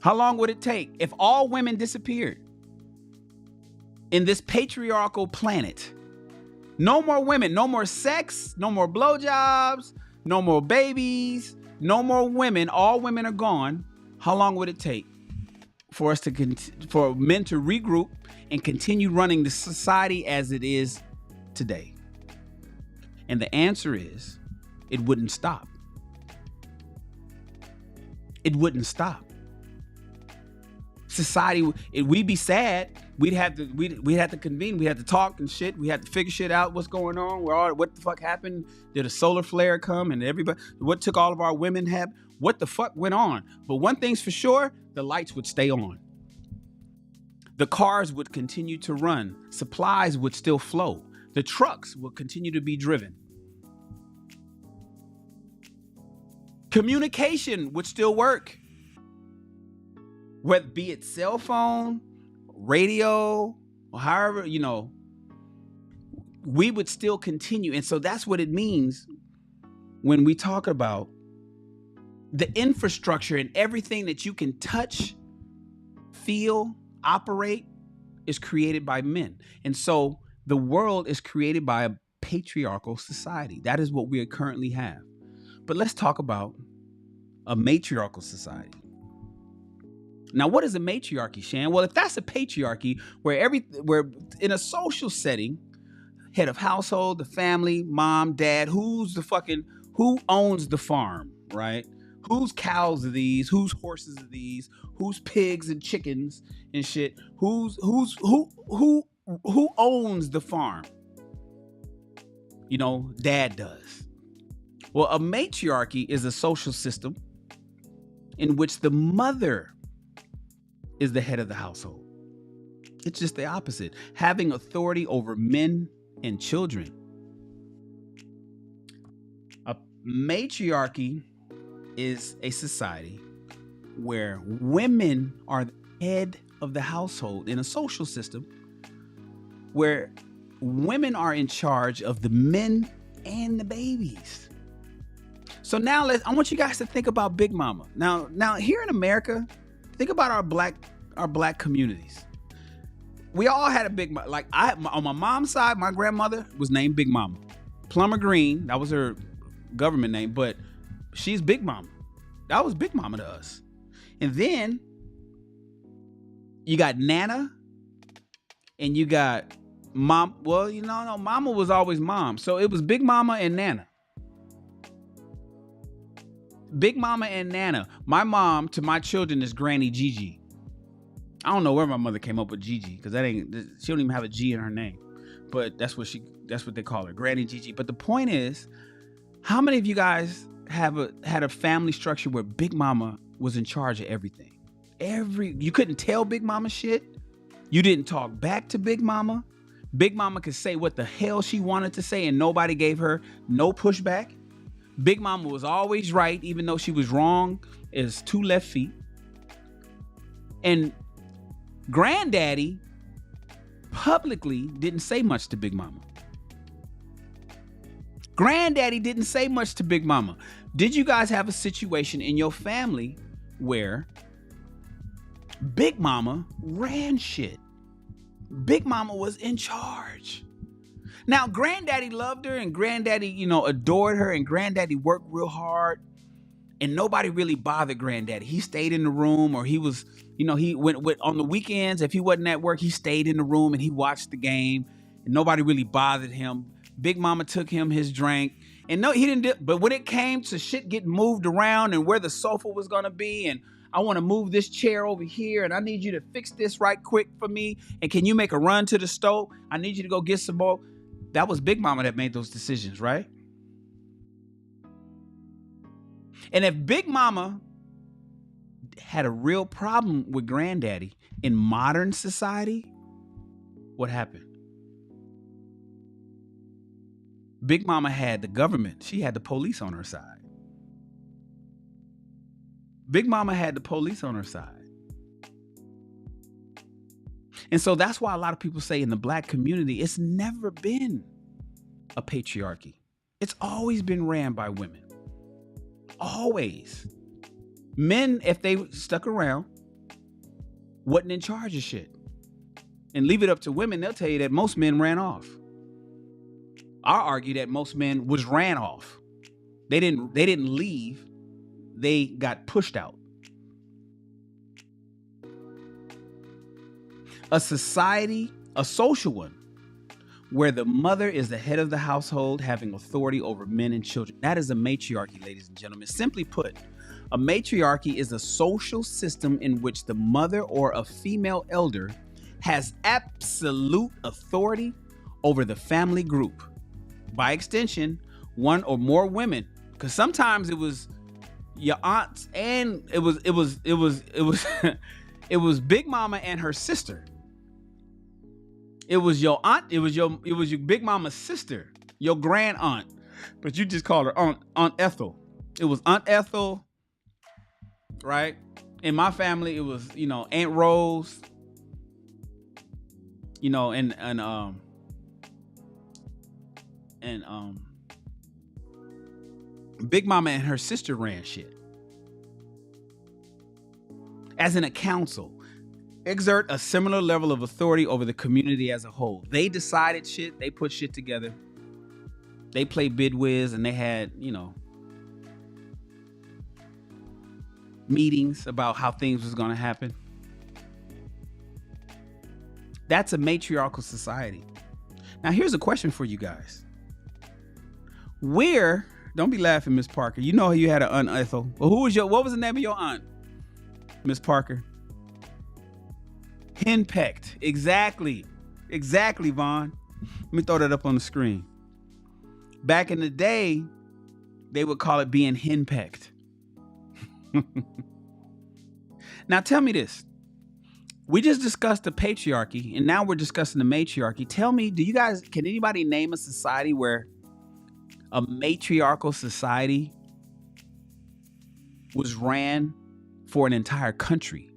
How long would it take if all women disappeared in this patriarchal planet? No more women, no more sex, no more blowjobs, no more babies, no more women. All women are gone. How long would it take for us for men to regroup and continue running the society as it is today? And the answer is, it wouldn't stop. It wouldn't stop. Society, we'd be sad. We'd have to convene. We had to talk and shit. We had to figure shit out. What's going on? What the fuck happened? Did a solar flare come and everybody? What took all of our women? What the fuck went on? But one thing's for sure: the lights would stay on. The cars would continue to run. Supplies would still flow. The trucks will continue to be driven. Communication would still work. Whether be it cell phone, radio, or however, we would still continue. And so that's what it means when we talk about the infrastructure and everything that you can touch, feel, operate is created by men. And so the world is created by a patriarchal society. That is what we currently have. But let's talk about a matriarchal society. Now, what is a matriarchy, Shan? Well, if that's a patriarchy where in a social setting, head of household, the family, mom, dad, who owns the farm, right? Whose cows are these? Whose horses are these? Whose pigs and chickens and shit? Who owns the farm? Dad does. Well, a matriarchy is a social system in which the mother is the head of the household. It's just the opposite, having authority over men and children. A matriarchy is a society where women are the head of the household in a social system where women are in charge of the men and the babies. So now I want you guys to think about Big Mama. Now here in America, think about our black communities. We all had a Big Mama. Like on my mom's side, my grandmother was named Big Mama. Plumber Green, that was her government name, but she's Big Mama. That was Big Mama to us. And then you got Nana and you got Mom. Well, no, Mama was always Mom. So it was Big Mama and Nana. Big Mama and Nana. My mom to my children is Granny Gigi. I don't know where my mother came up with Gigi because she don't even have a G in her name. But that's what they call her, Granny Gigi. But the point is, how many of you guys had a family structure where Big Mama was in charge of everything? You couldn't tell Big Mama shit. You didn't talk back to Big Mama. Big Mama could say what the hell she wanted to say and nobody gave her no pushback. Big Mama was always right, even though she was wrong as 2 left feet. And Granddaddy publicly didn't say much to Big Mama. Granddaddy didn't say much to Big Mama. Did you guys have a situation in your family where Big Mama ran shit? Big Mama was in charge. Now, Granddaddy loved her and Granddaddy, adored her and Granddaddy worked real hard and nobody really bothered Granddaddy. He stayed in the room or he was, he went on the weekends. If he wasn't at work, he stayed in the room and he watched the game and nobody really bothered him. Big Mama took him his drink and no, he didn't. But when it came to shit getting moved around and where the sofa was going to be and I want to move this chair over here and I need you to fix this right quick for me. And can you make a run to the stove? I need you to go get some more. That was Big Mama that made those decisions, right? And if Big Mama had a real problem with Granddaddy in modern society, what happened? Big Mama had the government. She had the police on her side. Big Mama had the police on her side. And so that's why a lot of people say in the black community, it's never been a patriarchy. It's always been ran by women. Always. Men, if they stuck around, wasn't in charge of shit. And leave it up to women, they'll tell you that most men ran off. I argue that most men was ran off. They didn't leave. They got pushed out. A society, a social one, where the mother is the head of the household, having authority over men and children. That is a matriarchy, ladies and gentlemen. Simply put, a matriarchy is a social system in which the mother or a female elder has absolute authority over the family group. By extension, one or more women, because sometimes it was your aunts and it was it was Big Mama and her sister. It was your aunt. It was your big mama's sister, your grand aunt, but you just called her Aunt Ethel. It was Aunt Ethel, right? In my family, it was Aunt Rose, and Big Mama and her sister ran shit. As in a council, exert a similar level of authority over the community as a whole. They decided shit. They put shit together. They played bid whiz, and they had, meetings about how things was going to happen. That's a matriarchal society. Now, here's a question for you guys. Don't be laughing, Miss Parker. You know you had an Aunt Ethel. Well, what was the name of your aunt, Miss Parker? Henpecked. Exactly, Vaughn. Let me throw that up on the screen. Back in the day, they would call it being henpecked. Now tell me this. We just discussed the patriarchy, and now we're discussing the matriarchy. Tell me, can anybody name a society where a matriarchal society was ran for an entire country?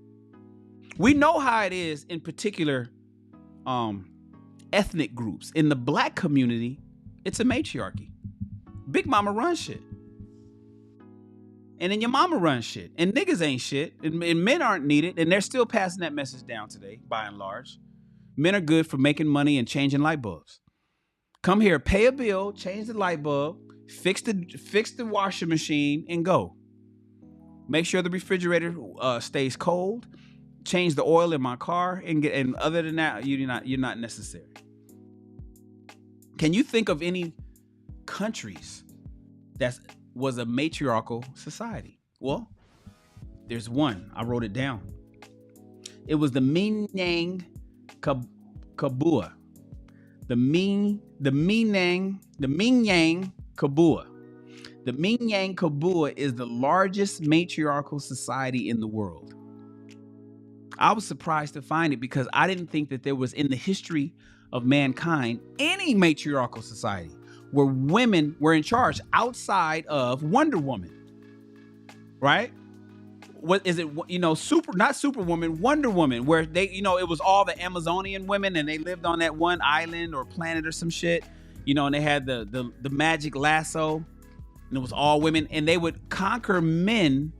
We know how it is in particular ethnic groups. In the black community, it's a matriarchy. Big mama runs shit. And then your mama runs shit. And niggas ain't shit. And men aren't needed. And they're still passing that message down today, by and large. Men are good for making money and changing light bulbs. Come here, pay a bill, change the light bulb, fix the washing machine, and go. Make sure the refrigerator stays cold. Change the oil in my car, and other than that, you're not necessary. Can you think of any countries that was a matriarchal society? Well, there's one. I wrote it down. It was the Minang Kabua. The Minang Kabua. The Minang Kabua is the largest matriarchal society in the world. I was surprised to find it because I didn't think that there was in the history of mankind any matriarchal society where women were in charge outside of Wonder Woman. Right? What is it? Not Superwoman, Wonder Woman, where they, it was all the Amazonian women and they lived on that one island or planet or some shit, and they had the magic lasso and it was all women, and they would conquer men.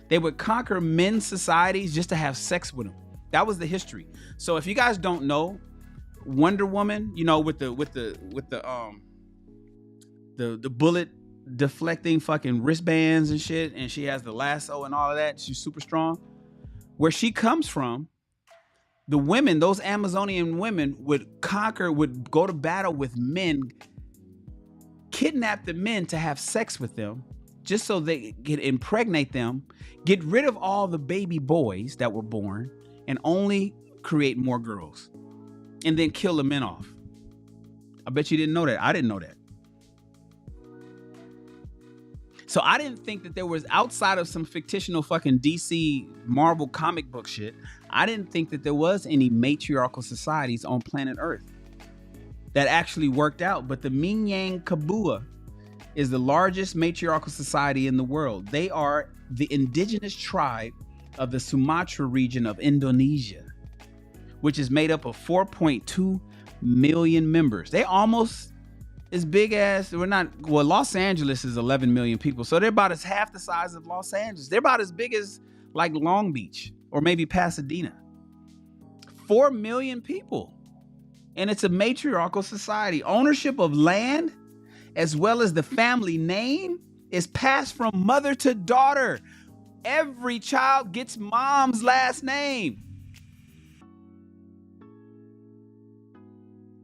They would conquer men's societies just to have sex with them. That was the history. So if you guys don't know, Wonder Woman, with the bullet deflecting fucking wristbands and shit, and she has the lasso and all of that. She's super strong. Where she comes from, the women, those Amazonian women, would go to battle with men, kidnap the men to have sex with them, just so they could impregnate them, get rid of all the baby boys that were born, and only create more girls, and then kill the men off. I bet you didn't know that. I didn't know that. So I didn't think that there was, outside of some fictional fucking DC Marvel comic book shit, I didn't think that there was any matriarchal societies on planet Earth that actually worked out. But the Minang Kabua is the largest matriarchal society in the world. They are the indigenous tribe of the Sumatra region of Indonesia, which is made up of 4.2 million members. They almost as big as, Los Angeles is 11 million people. So they're about as half the size of Los Angeles. They're about as big as like Long Beach or maybe Pasadena. 4 million people. And it's a matriarchal society. Ownership of land, as well as the family name, is passed from mother to daughter. Every child gets mom's last name.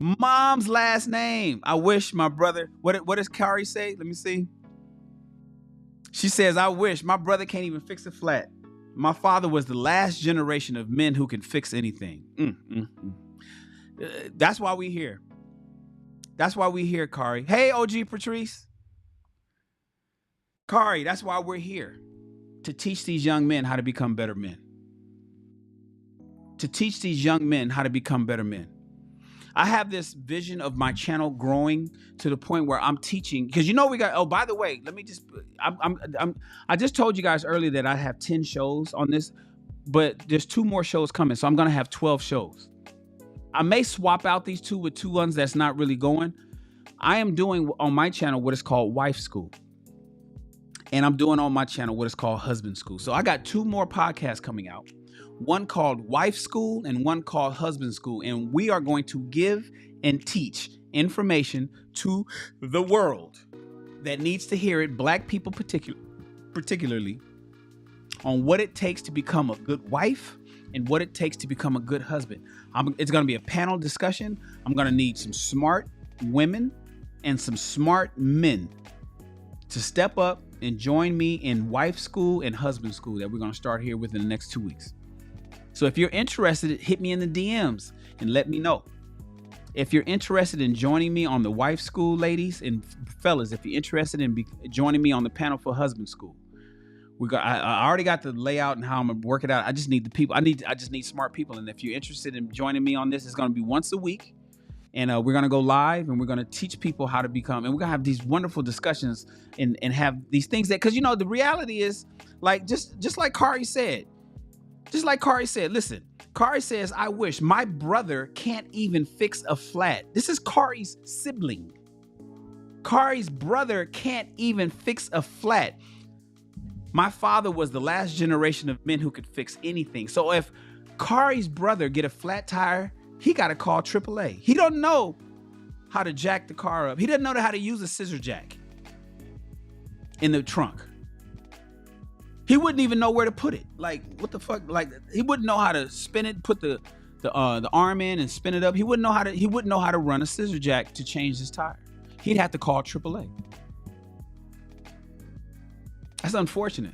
Mom's last name. I wish my brother, what does Kari say? Let me see. She says, I wish my brother can't even fix a flat. My father was the last generation of men who can fix anything. That's why we here. That's why we here, Kari. Hey, OG Patrice. Kari, that's why we're here. To teach these young men how to become better men. To teach these young men how to become better men. I have this vision of my channel growing to the point where I'm teaching, because you know we got, oh, by the way, let me just, I just told you guys earlier that I have 10 shows on this, but there's 2 more shows coming. So I'm going to have 12 shows. I may swap out these 2 with 2 ones that's not really going. I am doing on my channel what is called Wife School. And I'm doing on my channel what is called Husband School. So I got 2 more podcasts coming out. One called Wife School and one called Husband School. And we are going to give and teach information to the world that needs to hear it, Black people particularly, on what it takes to become a good wife and what it takes to become a good husband. It's going to be a panel discussion. I'm going to need some smart women and some smart men to step up and join me in Wife School and Husband School that we're going to start here within the next 2 weeks. So if you're interested, hit me in the DMs and let me know. If you're interested in joining me on the Wife School, ladies and fellas, if you're interested in joining me on the panel for Husband School, I already got the layout and how I'm gonna work it out. I just need the people. I just need smart people. And if you're interested in joining me on this, it's going to be once a week. And we're going to go live and we're going to teach people how to become, and we're going to have these wonderful discussions and have these things that, because, you know, the reality is, like, just like Kari said, listen, Kari says, I wish my brother can't even fix a flat. This is Kari's sibling. Kari's brother can't even fix a flat. My father was the last generation of men who could fix anything. So if Kari's brother get a flat tire, he got to call AAA. He don't know how to jack the car up. He doesn't know how to use a scissor jack in the trunk. He wouldn't even know where to put it. Like, what the fuck? Like, he wouldn't know how to spin it, put the arm in and spin it up. He wouldn't know how to run a scissor jack to change his tire. He'd have to call AAA. That's unfortunate.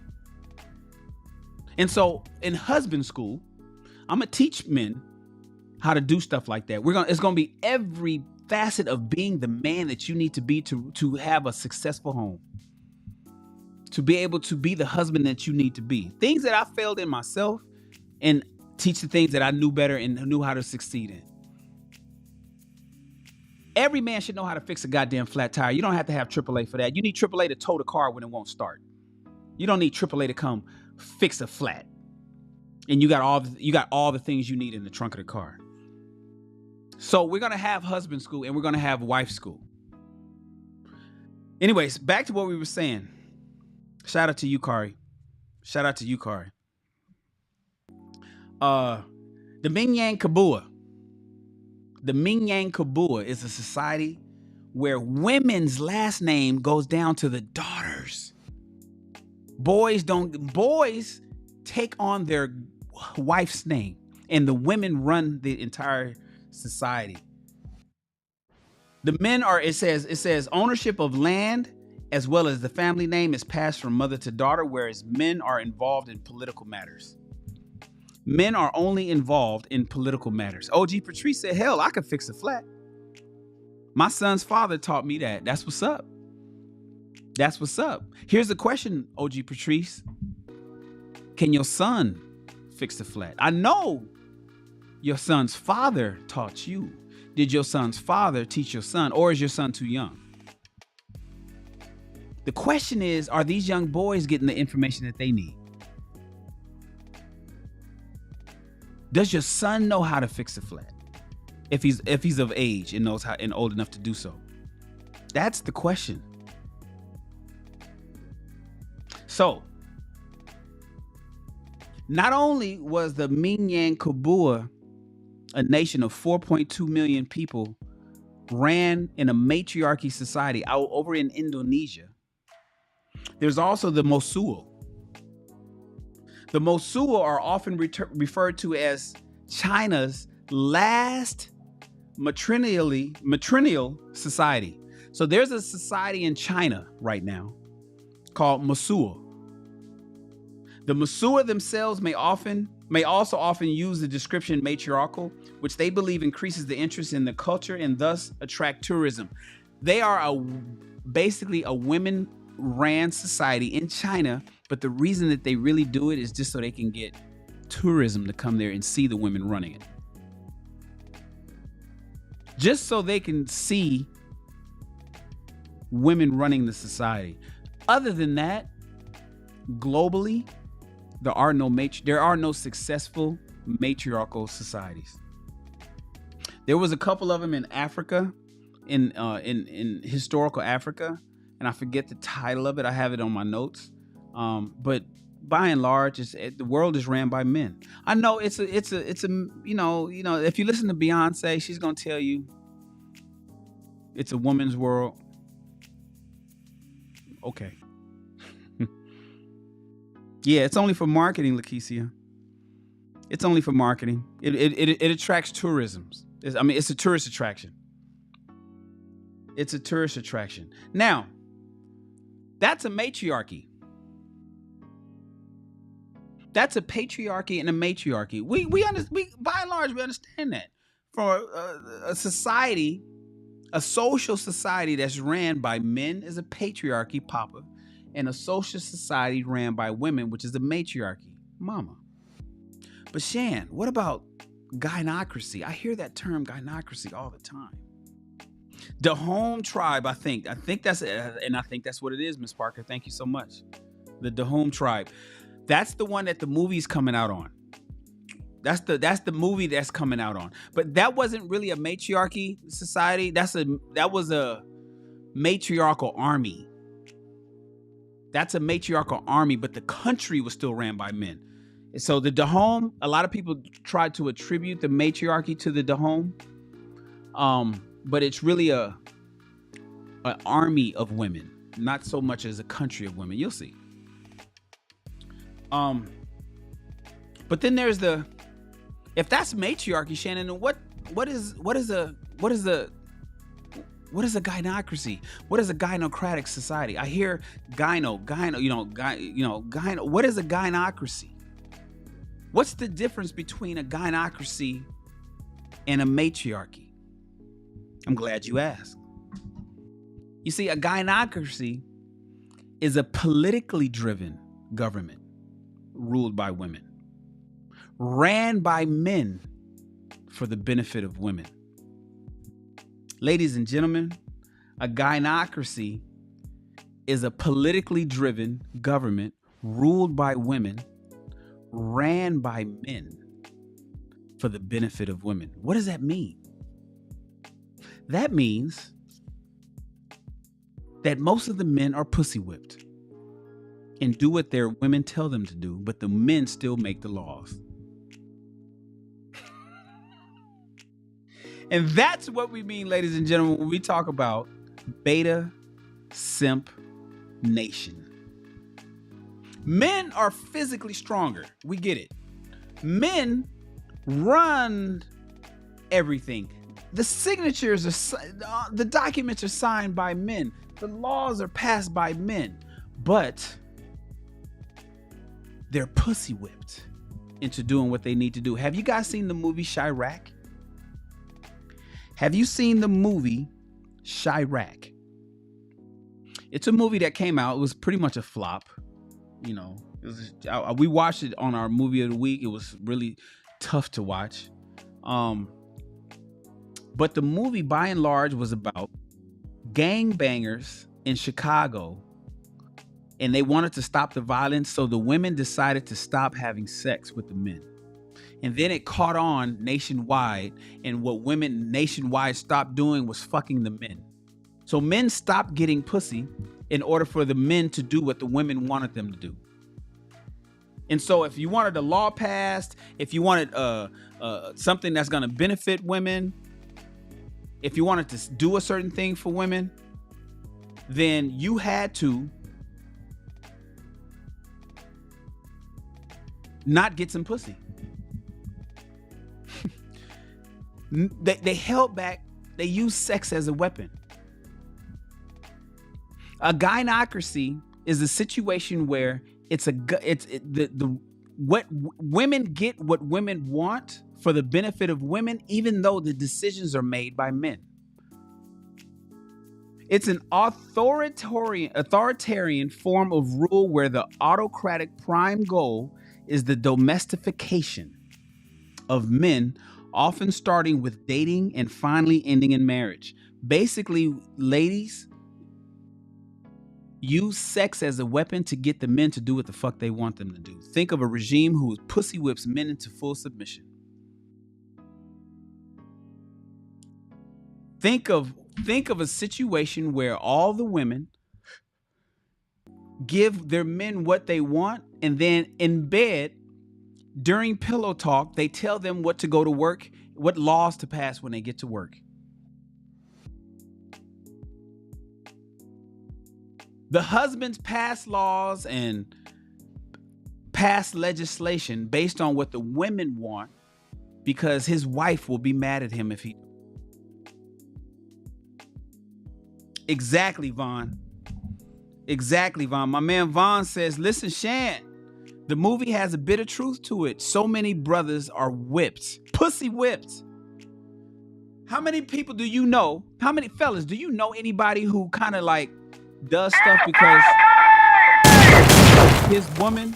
And so in Husband School, I'm gonna teach men how to do stuff like that. It's gonna be every facet of being the man that you need to be to have a successful home, to be able to be the husband that you need to be. Things that I failed in myself, and teach the things that I knew better and knew how to succeed in. Every man should know how to fix a goddamn flat tire. You don't have to have AAA for that. You need AAA to tow the car when it won't start. You don't need AAA to come fix a flat. And you got all the things you need in the trunk of the car. So we're going to have Husband School and we're going to have Wife School. Anyways, back to what we were saying. Shout out to you, Kari. The Mingyang Kabua. The Mingyang Kabua is a society where women's last name goes down to the daughters. Boys take on their wife's name, and the women run the entire society. The men it says ownership of land as well as the family name is passed from mother to daughter, whereas men are involved in political matters. Men are only involved in political matters. OG Patrice said, hell, I could fix a flat. My son's father taught me that. That's what's up. That's what's up. Here's the question, OG Patrice. Can your son fix the flat? I know your son's father taught you. Did your son's father teach your son, or is your son too young? The question is, are these young boys getting the information that they need? Does your son know how to fix a flat? If he's of age and knows how and old enough to do so? That's the question. So, not only was the Mingyang Kabua a nation of 4.2 million people ran in a matriarchy society out over in Indonesia, there's also the Mosul. The Mosul are often referred to as China's last matrilineal society. So there's a society in China right now called Mosul. The Mosul themselves may also often use the description matriarchal, which they believe increases the interest in the culture and thus attract tourism. They are basically a women-ran society in China, but the reason that they really do it is just so they can get tourism to come there and see the women running it. just so they can see women running the society. Other than that, globally, there are no successful matriarchal societies. There was a couple of them in Africa, in historical Africa, and I forget the title of it. I have it on my notes. But by and large, the world is ran by men. I know it's a you know, if you listen to Beyonce, she's gonna tell you it's a woman's world. Okay. Yeah, it's only for marketing, Lakeisha. It's only for marketing. It attracts tourism. It's a tourist attraction. It's a tourist attraction. Now, that's a matriarchy. That's a patriarchy and a matriarchy. We by and large we understand that. For a society, a social society that's ran by men is a patriarchy, Papa, and a social society ran by women, which is a matriarchy, Mama. But Shan, what about gynocracy? I hear that term gynocracy all the time. The home tribe, I think that's it, and I think that's what it is, Miss Parker. Thank you so much. The home tribe. That's the one that the movie's coming out on. That's the movie that's coming out on. But that wasn't really a matriarchy society. That was a matriarchal army. That's a matriarchal army, but the country was still ran by men. So the Dahome, a lot of people tried to attribute the matriarchy to the Dahome. But it's really an army of women, not so much as a country of women. You'll see. But then there's if that's matriarchy, Shannon, what is a gynocracy? What is a gynocratic society? I hear gyno. What is a gynocracy? What's the difference between a gynocracy and a matriarchy? I'm glad you asked. You see, a gynocracy is a politically driven government ruled by women, ran by men for the benefit of women. Ladies and gentlemen, a gynocracy is a politically driven government ruled by women, ran by men for the benefit of women. What does that mean? That means that most of the men are pussy whipped and do what their women tell them to do, but the men still make the laws. And that's what we mean, ladies and gentlemen, when we talk about beta simp nation. Men are physically stronger. We get it. Men run everything. The signatures are, the documents are signed by men. The laws are passed by men, but they're pussy whipped into doing what they need to do. Have you guys seen the movie Chirac? Have you seen the movie Chirac? It's a movie that came out. It was pretty much a flop. You know, we watched it on our movie of the week. It was really tough to watch. But the movie, by and large, was about gangbangers in Chicago, and they wanted to stop the violence, so the women decided to stop having sex with the men. And then it caught on nationwide, and what women nationwide stopped doing was fucking the men. So men stopped getting pussy in order for the men to do what the women wanted them to do. And so if you wanted a law passed, if you wanted something that's going to benefit women, if you wanted to do a certain thing for women, then you had to not get some pussy. They held back. They used sex as a weapon. A gynocracy is a situation where what women get what women want for the benefit of women, even though the decisions are made by men. It's an authoritarian form of rule where the autocratic prime goal is the domestication of men often starting with dating and finally ending in marriage. Basically, ladies use sex as a weapon to get the men to do what the fuck they want them to do. Think of a regime who pussy whips men into full submission. Think of a situation where all the women give their men what they want, and then in bed during pillow talk, they tell them what to go to work, what laws to pass when they get to work. The husbands pass laws and pass legislation based on what the women want, because his wife will be mad at him if he. Exactly, Vaughn. Exactly, Vaughn. My man Vaughn says, listen, Shan, the movie has a bit of truth to it. So many brothers are whipped, pussy whipped. How many people do you know? How many fellas do you know anybody who kind of like does stuff because his woman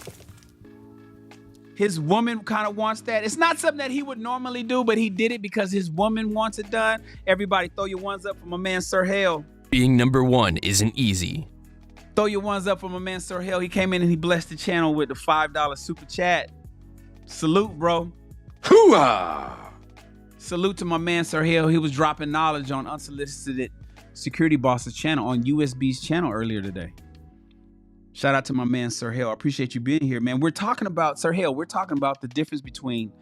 kind of wants that? It's not something that he would normally do, but he did it because his woman wants it done. Everybody throw your ones up for my man Sir Hale. Being number one isn't easy. Throw your ones up for my man Sir Hale. He came in and he blessed the channel with the $5 super chat. Salute, bro. Hooah! Salute to my man Sir Hale. He was dropping knowledge on Unsolicited Security Boss's channel, on USB's channel earlier today. Shout out to my man Sir Hale. I appreciate you being here, man. We're talking about, Sir Hale, we're talking about the difference between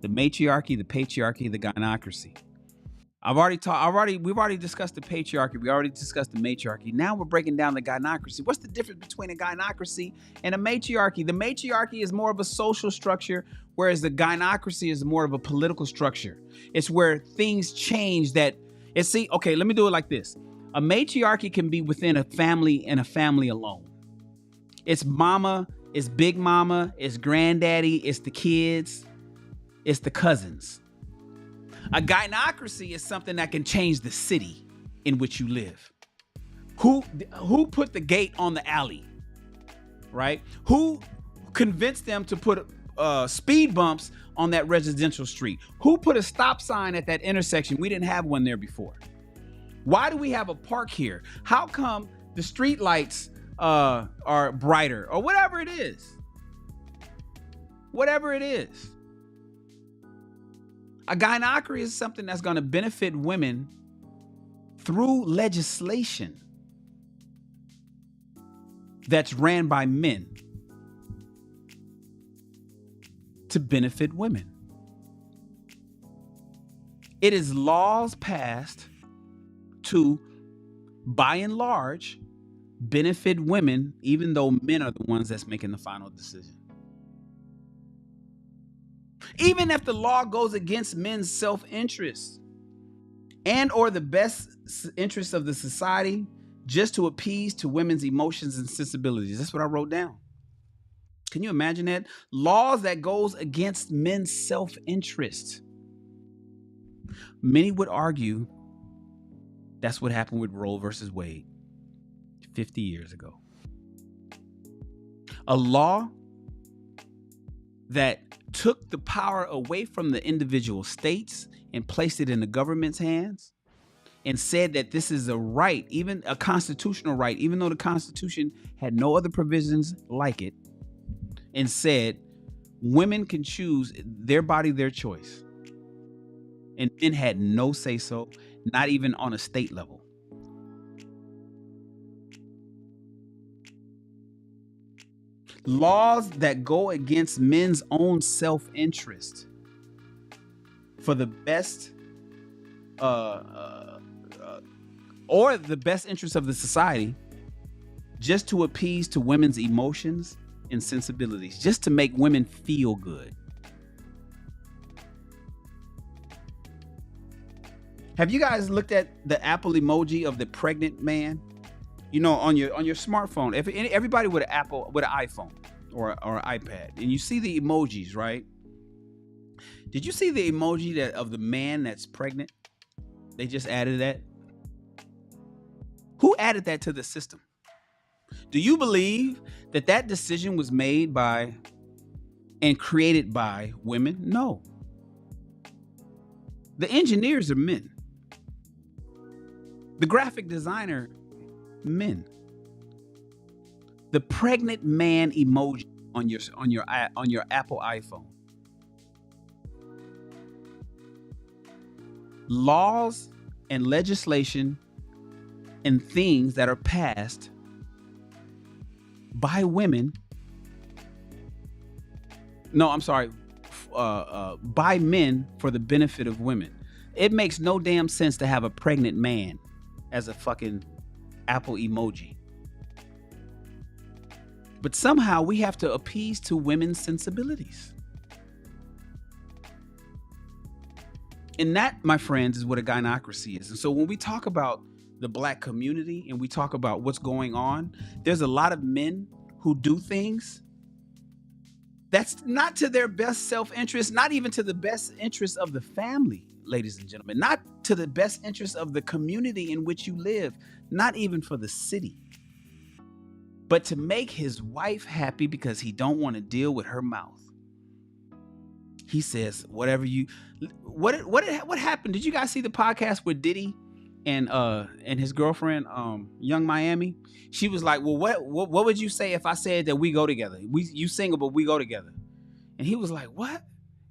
the matriarchy, the patriarchy, the gynocracy. We've already discussed the patriarchy. We already discussed the matriarchy. Now we're breaking down the gynocracy. What's the difference between a gynocracy and a matriarchy? The matriarchy is more of a social structure, whereas the gynocracy is more of a political structure. It's where things change okay, let me do it like this. A matriarchy can be within a family and a family alone. It's mama, it's big mama, it's granddaddy, it's the kids, it's the cousins. A gynocracy is something that can change the city in which you live. Who put the gate on the alley, right? Who convinced them to put speed bumps on that residential street? Who put a stop sign at that intersection? We didn't have one there before. Why do we have a park here? How come the street lights are brighter, or whatever it is? Whatever it is. A gynocracy is something that's going to benefit women through legislation that's ran by men to benefit women. It is laws passed to, by and large, benefit women, even though men are the ones that's making the final decision. Even if the law goes against men's self-interest and or the best interests of the society, just to appease to women's emotions and sensibilities. That's what I wrote down. Can you imagine that? Laws that goes against men's self-interest. Many would argue that's what happened with Roe versus Wade 50 years ago. A law that took the power away from the individual states and placed it in the government's hands and said that this is a right, even a constitutional right, even though the Constitution had no other provisions like it, and said women can choose their body, their choice. And men had no say so, not even on a state level. Laws that go against men's own self-interest for the best or the best interest of the society, just to appease to women's emotions and sensibilities, just to make women feel good. Have you guys looked at the Apple emoji of the pregnant man? You know, on your smartphone, if everybody with an Apple, with an iPhone or an iPad, and you see the emojis, right? Did you see the emoji of the man that's pregnant? They just added that. Who added that to the system? Do you believe that decision was made by and created by women? No. The engineers are men. The graphic designer, men. The pregnant man emoji on your Apple iPhone. Laws and legislation and things that are passed by women. No, I'm sorry. By men for the benefit of women. It makes no damn sense to have a pregnant man as a fucking Apple emoji. But somehow we have to appease to women's sensibilities. And that, my friends, is what a gynocracy is. And so when we talk about the black community and we talk about what's going on, there's a lot of men who do things that's not to their best self-interest, not even to the best interest of the family, ladies and gentlemen, not to the best interest of the community in which you live, not even for the city, but to make his wife happy because he don't want to deal with her mouth. He says, what happened? Did you guys see the podcast with Diddy and his girlfriend, Young Miami? She was like, well, what would you say if I said that we go together? You single, but we go together. And he was like, what?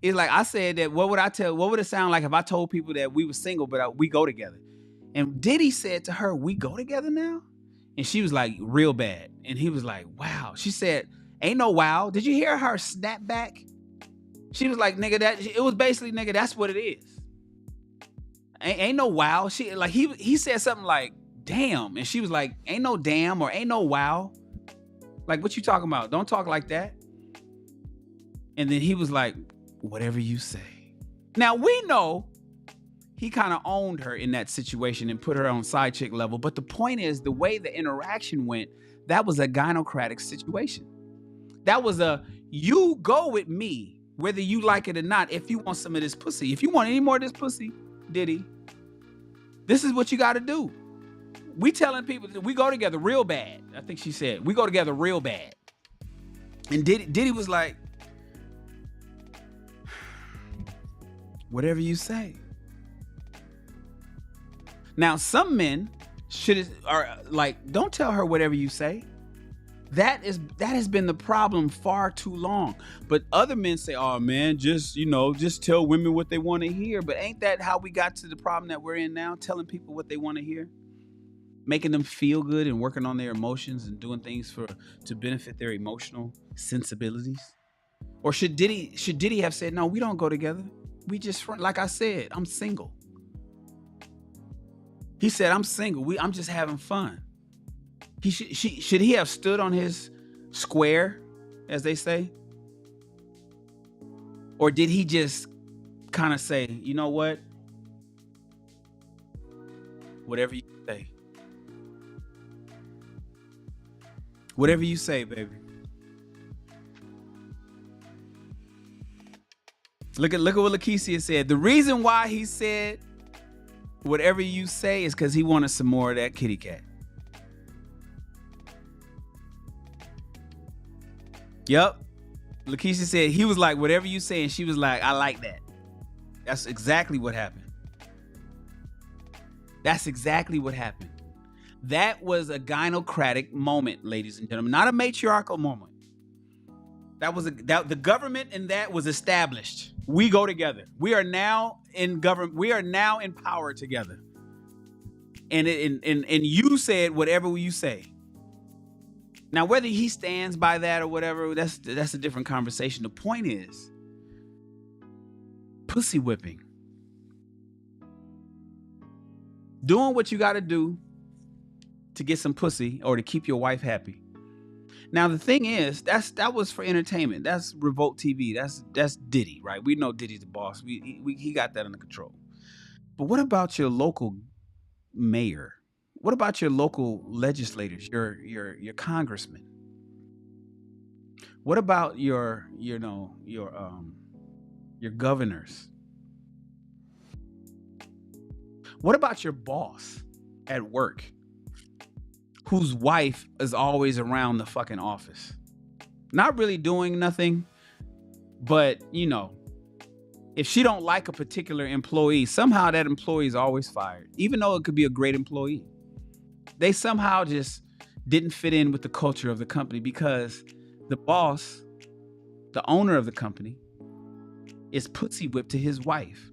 It's like, I said that, what would it sound like if I told people that we were single, but we go together? And Diddy said to her, we go together now? And she was like, real bad. And he was like, wow. She said, ain't no wow. Did you hear her snap back? She was like, nigga, it was basically, nigga, that's what it is. Ain't no wow. She like he said something like, damn. And she was like, ain't no damn or ain't no wow. Like, what you talking about? Don't talk like that. And then he was like, whatever you say. Now we know he kind of owned her in that situation and put her on side chick level. But the point is, the way the interaction went, that was a gynocratic situation. That was you go with me, whether you like it or not, if you want some of this pussy. If you want any more of this pussy, Diddy, this is what you got to do. We telling people that we go together real bad. I think she said, we go together real bad. And Diddy was like, whatever you say. Now, some men are like, don't tell her whatever you say. That has been the problem far too long. But other men say, oh man, just tell women what they want to hear. But ain't that how we got to the problem that we're in now? Telling people what they want to hear, making them feel good and working on their emotions and doing things to benefit their emotional sensibilities. Or should Diddy have said, no, we don't go together. We just, like I said, I'm single. He said, I'm single. I'm just having fun. Should he have stood on his square, as they say? Or did he just kind of say, you know what? Whatever you say. Whatever you say, baby. Look at what Lakeisha said. The reason why he said whatever you say is because he wanted some more of that kitty cat. Yep. Lakeisha said he was like, whatever you say, and she was like, I like that. That's exactly what happened. That's exactly what happened. That was a gynocratic moment, ladies and gentlemen, not a matriarchal moment. The government in that was established. We go together. We are now in government. We are now in power together. And you said whatever you say. Now, whether he stands by that or whatever, that's a different conversation. The point is, pussy whipping. Doing what you got to do to get some pussy or to keep your wife happy. Now, the thing is, that was for entertainment. That's Revolt TV. That's Diddy, right? We know Diddy's the boss. He got that under control. But what about your local mayor? What about your local legislators, your congressmen? What about your governors? What about your boss at work, whose wife is always around the fucking office? Not really doing nothing, but if she don't like a particular employee, somehow that employee is always fired, even though it could be a great employee. They somehow just didn't fit in with the culture of the company because the boss, the owner of the company, is pussy whipped to his wife.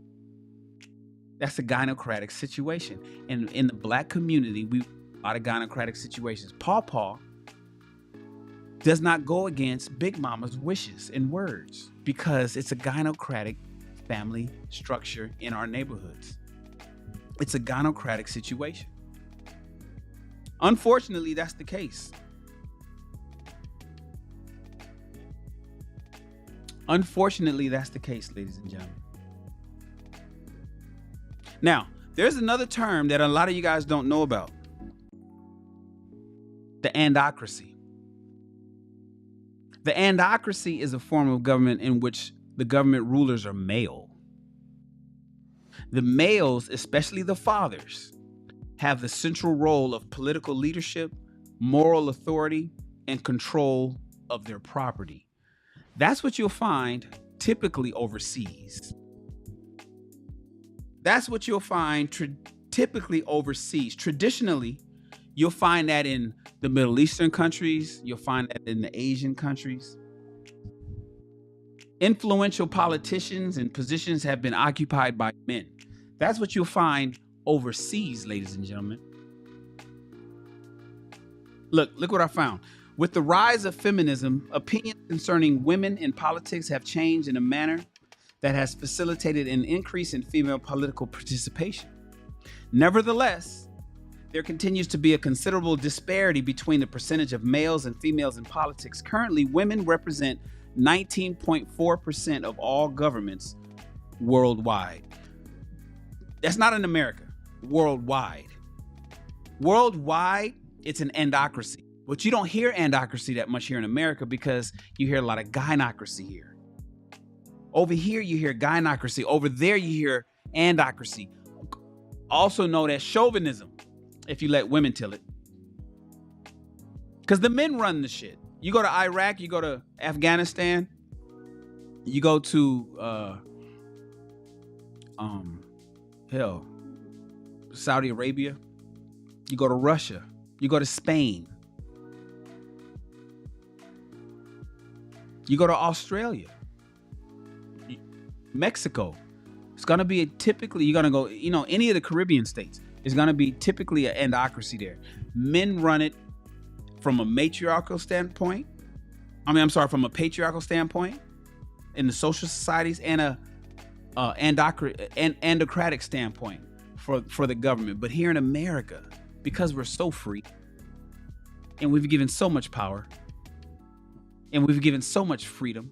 That's a gynocratic situation. And in the black community, we have a lot of gynocratic situations. Paw does not go against Big Mama's wishes and words because it's a gynocratic family structure in our neighborhoods. It's a gynocratic situation. Unfortunately, that's the case. Unfortunately, that's the case, ladies and gentlemen. Now, there's another term that a lot of you guys don't know about. The andocracy. The andocracy is a form of government in which the government rulers are male. The males, especially the fathers, have the central role of political leadership, moral authority, and control of their property. That's what you'll find typically overseas. That's what you'll find typically overseas. Traditionally, you'll find that in the Middle Eastern countries. You'll find that in the Asian countries. Influential politicians and positions have been occupied by men. That's what you'll find overseas, ladies and gentlemen. Look what I found. With the rise of feminism, opinions concerning women in politics have changed in a manner that has facilitated an increase in female political participation. Nevertheless, there continues to be a considerable disparity between the percentage of males and females in politics. Currently, women represent 19.4% of all governments worldwide. That's not in America. Worldwide. Worldwide, it's an andocracy. But you don't hear andocracy that much here in America because you hear a lot of gynocracy here. Over here, you hear gynocracy. Over there, you hear andocracy. Also known as chauvinism, if you let women tell it. Because the men run the shit. You go to Iraq, you go to Afghanistan, you go to Saudi Arabia, you go to Russia, you go to Spain, you go to Australia, Mexico. It's gonna be typically, you're gonna go, any of the Caribbean states, it's gonna be typically an andocracy there. Men run it from a matriarchal standpoint. From a patriarchal standpoint in the social societies, and a andocratic standpoint for the government. But here in America, because we're so free and we've given so much power and we've given so much freedom,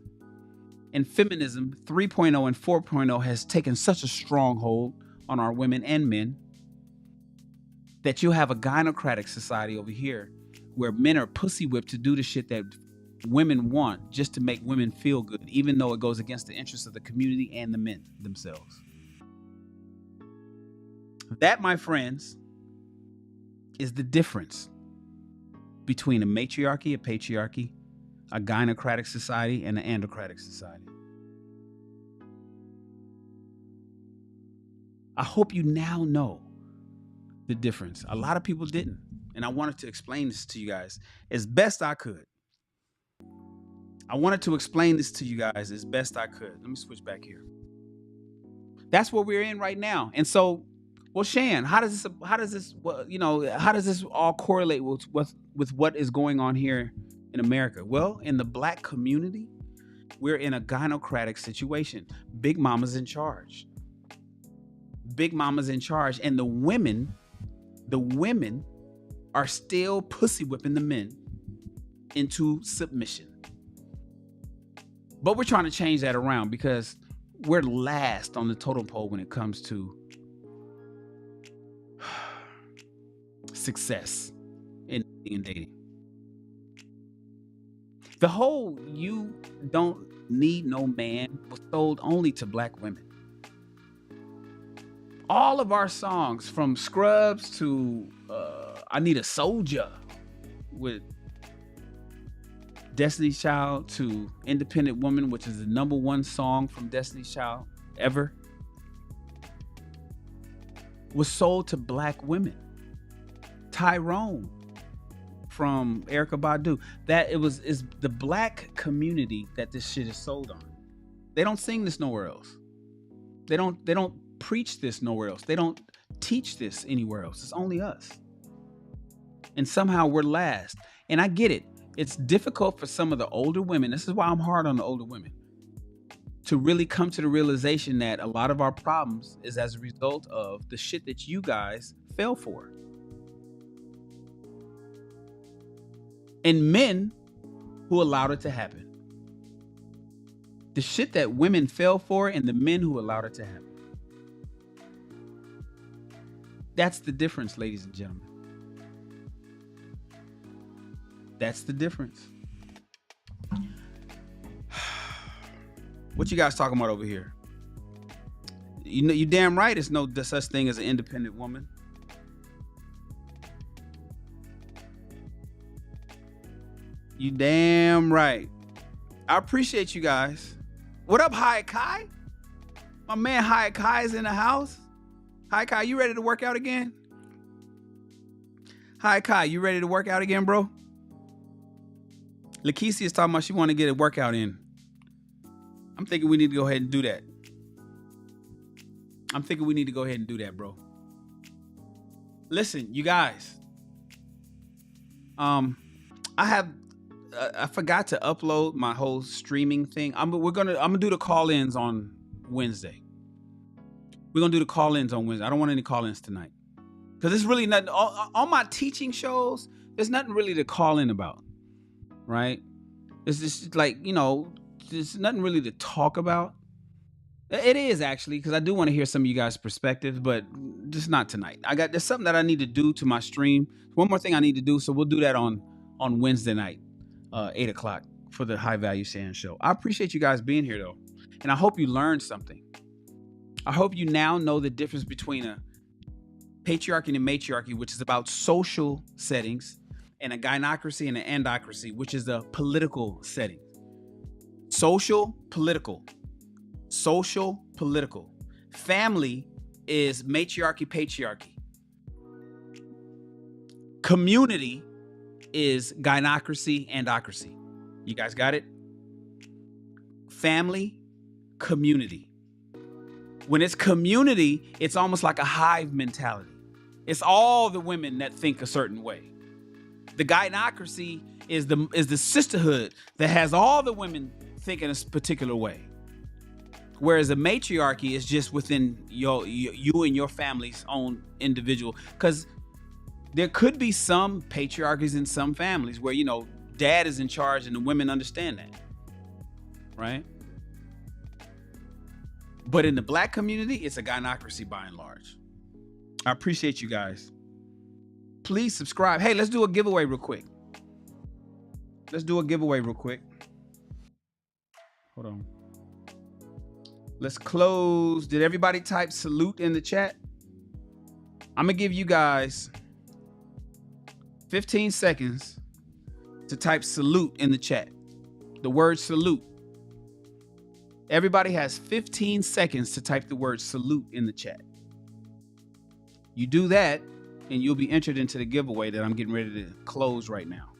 and feminism 3.0 and 4.0 has taken such a stronghold on our women and men that you have a gynocratic society over here where men are pussy whipped to do the shit that women want just to make women feel good, even though it goes against the interests of the community and the men themselves. That, my friends, is the difference between a matriarchy, a patriarchy, a gynocratic society, and an andocratic society. I hope you now know the difference. A lot of people didn't, and I wanted to explain this to you guys as best I could. I wanted to explain this to you guys as best I could. Let me switch back here. That's what we're in right now. And so, well, Shan, how does this all correlate with what is going on here in America? Well, in the black community, we're in a gynocratic situation. Big Mama's in charge. Big Mama's in charge, and the women are still pussy whipping the men into submission. But we're trying to change that around because we're last on the totem pole when it comes to success in dating. The whole "you don't need no man" was sold only to black women. All of our songs, from Scrubs to I Need a Soldier with Destiny's Child, to Independent Woman, which is the #1 song from Destiny's Child, ever was sold to black women. Tyrone from Erykah Badu. That is the black community that this shit is sold on. They don't sing this nowhere else. They don't preach this nowhere else. They don't teach this anywhere else. It's only us. And somehow we're last. And I get it. It's difficult for some of the older women. This is why I'm hard on the older women. To really come to the realization that a lot of our problems is as a result of the shit that you guys fell for. And men who allowed it to happen. The shit that women fell for and the men who allowed it to happen. That's the difference, ladies and gentlemen. That's the difference. What you guys talking about over here? You know, you damn right it's no such thing as an independent woman. You damn right. I appreciate you guys. What up, Hi Kai? My man Hi Kai is in the house. Hi Kai, you ready to work out again? Hi Kai, you ready to work out again, bro? Lakeisha is talking about she want to get a workout in. I'm thinking we need to go ahead and do that. Bro. Listen, you guys. I forgot to upload my whole streaming thing. I'm gonna do the call-ins on Wednesday. We're gonna do the call-ins on Wednesday. I don't want any call-ins tonight. Because it's really nothing. On my teaching shows, there's nothing really to call in about. Right? It's just like, you know, there's nothing really to talk about. It is actually, because I do want to hear some of you guys' perspectives, but just not tonight. There's something that I need to do to my stream. One more thing I need to do, so we'll do that on Wednesday night, 8 o'clock for the High Value Sand Show. I appreciate you guys being here though, and I hope you learned something. I hope you now know the difference between a patriarchy and a matriarchy, which is about social settings, and a gynocracy and an andocracy, which is the political setting. Social, political. Social, political. Family is matriarchy, patriarchy. Community is gynocracy, andocracy. You guys got it? Family, community. When it's community, it's almost like a hive mentality. It's all the women that think a certain way. The gynocracy is the sisterhood that has all the women thinking a particular way. Whereas a matriarchy is just within you and your family's own individual. Because there could be some patriarchies in some families where, you know, dad is in charge and the women understand that. Right? But in the black community, it's a gynocracy by and large. I appreciate you guys. Please subscribe. Hey, let's do a giveaway real quick. Hold on. Let's close. Did everybody type salute in the chat? I'm going to give you guys 15 seconds to type salute in the chat. The word salute. Everybody has 15 seconds to type the word salute in the chat. You do that, and you'll be entered into the giveaway that I'm getting ready to close right now.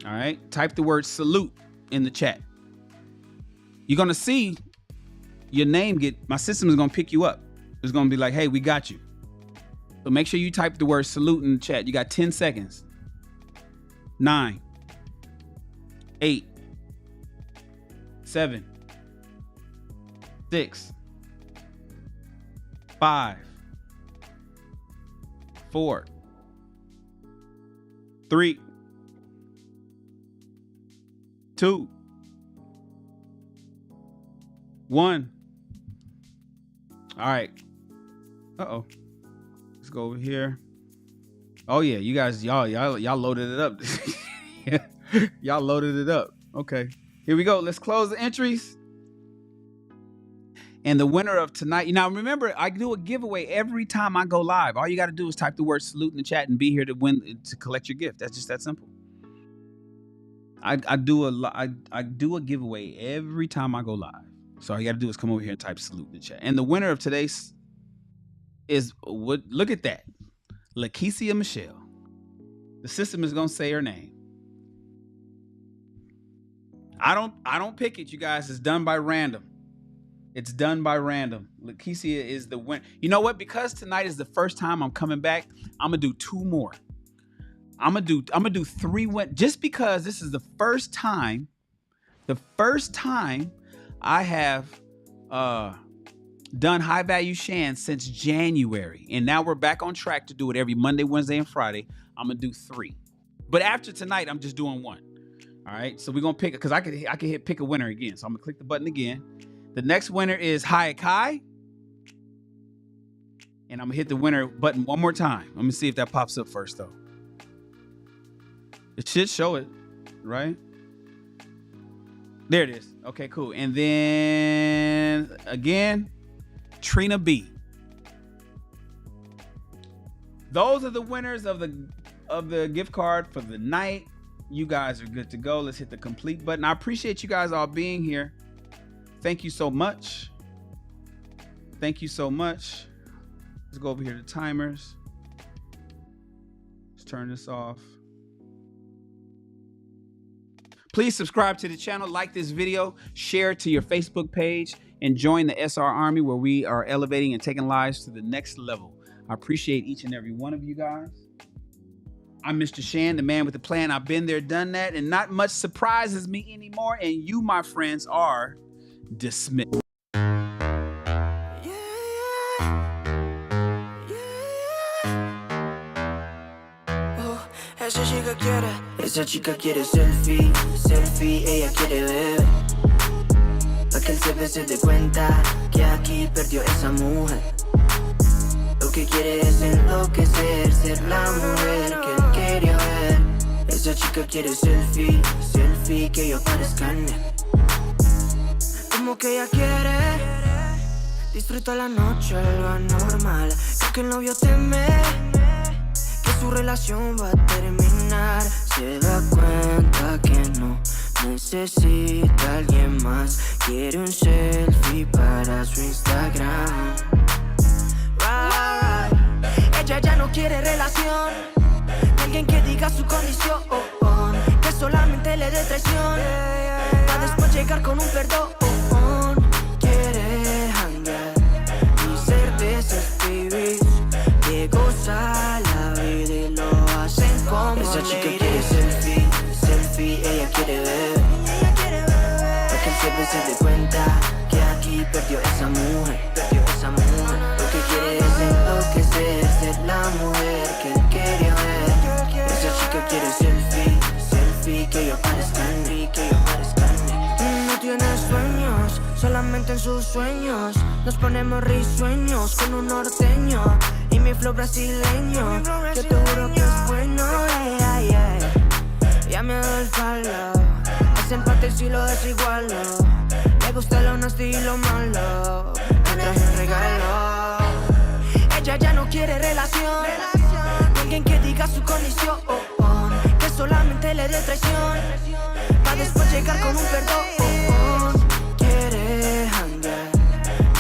All right. Type the word salute in the chat. You're going to see your name my system is going to pick you up. It's going to be like, hey, we got you. So make sure you type the word salute in the chat. You got 10 seconds. 9, 8, 7, 6, 5, 4, 3, 2, 1. All right. Uh-oh. Let's go over here. Oh yeah, you guys, y'all loaded it up. Y'all loaded it up. Okay. Here we go. Let's close the entries. And the winner of tonight. Now remember, I do a giveaway every time I go live. All you got to do is type the word salute in the chat and be here to win, to collect your gift. That's just that simple. I do a giveaway every time I go live. So all you got to do is come over here and type salute in the chat. And the winner of today's is, what? Look at that. Lakeisha Michelle. The system is going to say her name. I don't pick it, you guys. It's done by random. It's done by random. Lakeisha is the winner. You know what? Because tonight is the first time I'm coming back, I'm going to do 2 more. I'm going to do 3 just because this is the first time I have done high value Shan since January. And now we're back on track to do it every Monday, Wednesday, and Friday. I'm going to do 3. But after tonight, I'm just doing 1. All right. So we're going to pick it because I can hit pick a winner again. So I'm going to click the button again. The next winner is Hayakai. And I'm going to hit the winner button one more time. Let me see if that pops up first, though. It should show it, right? There it is. Okay, cool. And then again, Trina B. Those are the winners of the gift card for the night. You guys are good to go. Let's hit the complete button. I appreciate you guys all being here. Thank you so much. Thank you so much. Let's go over here to timers. Let's turn this off. Please subscribe to the channel, like this video, share it to your Facebook page, and join the SR Army where we are elevating and taking lives to the next level. I appreciate each and every one of you guys. I'm Mr. Shan, the man with the plan. I've been there, done that, and not much surprises me anymore. And you, my friends, are dismissed. Esa chica quiere selfie, selfie, ella quiere ver. Pa' que el jefe se dé cuenta que aquí perdió esa mujer. Lo que quiere es enloquecer, ser la mujer que él quería ver. Esa chica quiere selfie, selfie, que yo parezca en él. Como que ella quiere disfruta la noche, lo anormal. Creo que el novio teme que su relación va a terminar. Se da cuenta que no necesita a alguien más. Quiere un selfie para su Instagram. Ella ya no quiere relación, alguien que diga su condición, que solamente le dé traición, para después llegar con un perdón. Quiere hangar y ser de esos pibis que goza la vida y lo hacen como esa chica quiere selfie, selfie, ella quiere ver. Para que el jefe se dé cuenta que aquí perdió esa mujer, perdió esa mujer. Lo que quiere es enloquecer, ser la mujer que él quería ver. Esa chica quiere selfie, selfie, que yo parezca en mí, que yo parezca en mí. No tiene sueños, solamente en sus sueños. Nos ponemos risueños con un norteño y mi flow brasileño. Yo te juro que es bueno, ya me doy el palo. Es empate si lo desigualo. Le gusta lo nasty y lo malo. Me traje un regalo. Ella ya no quiere relación, alguien que diga su condición, que solamente le dé traición, para después llegar con un perdón. Quiere hangar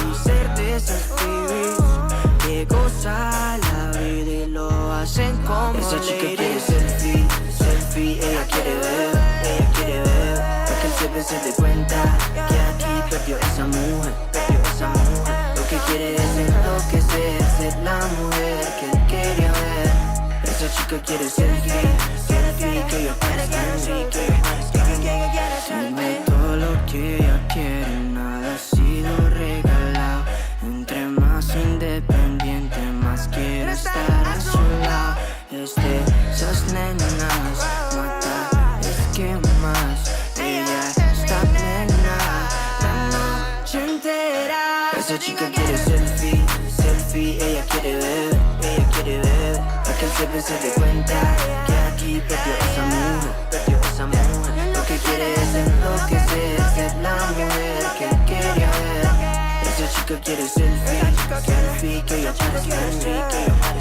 y ser de esos pibis que goza la vida y lo hacen como esa chica quiere selfie, selfie, ella quiere ver, ella quiere ver. Para que el jefe se dé cuenta que aquí perdió esa mujer, perdió esa mujer. Lo que quiere es enloquecer, ser la mujer que él quería ver. Esa chica quiere selfie, selfie, que yo parezca en mí, que yo parezca en mí. Dime todo lo que ella quiere, nada ha sido regalado. Entre más independiente, más quiero estar a su lado. Es de esas nenas, mata, es que más. Ella está plena la noche entera. Esa chica quiere selfie, selfie, ella quiere ver, ella quiere ver. Para que el jefe se dé cuenta que aquí perdió esa mujer, perdió esa mujer. Lo que quiere es enloquecer, ser la mujer que él quería ver. Esa chica quiere selfie, selfie, que yo parezca en mí, que yo parezca en mí.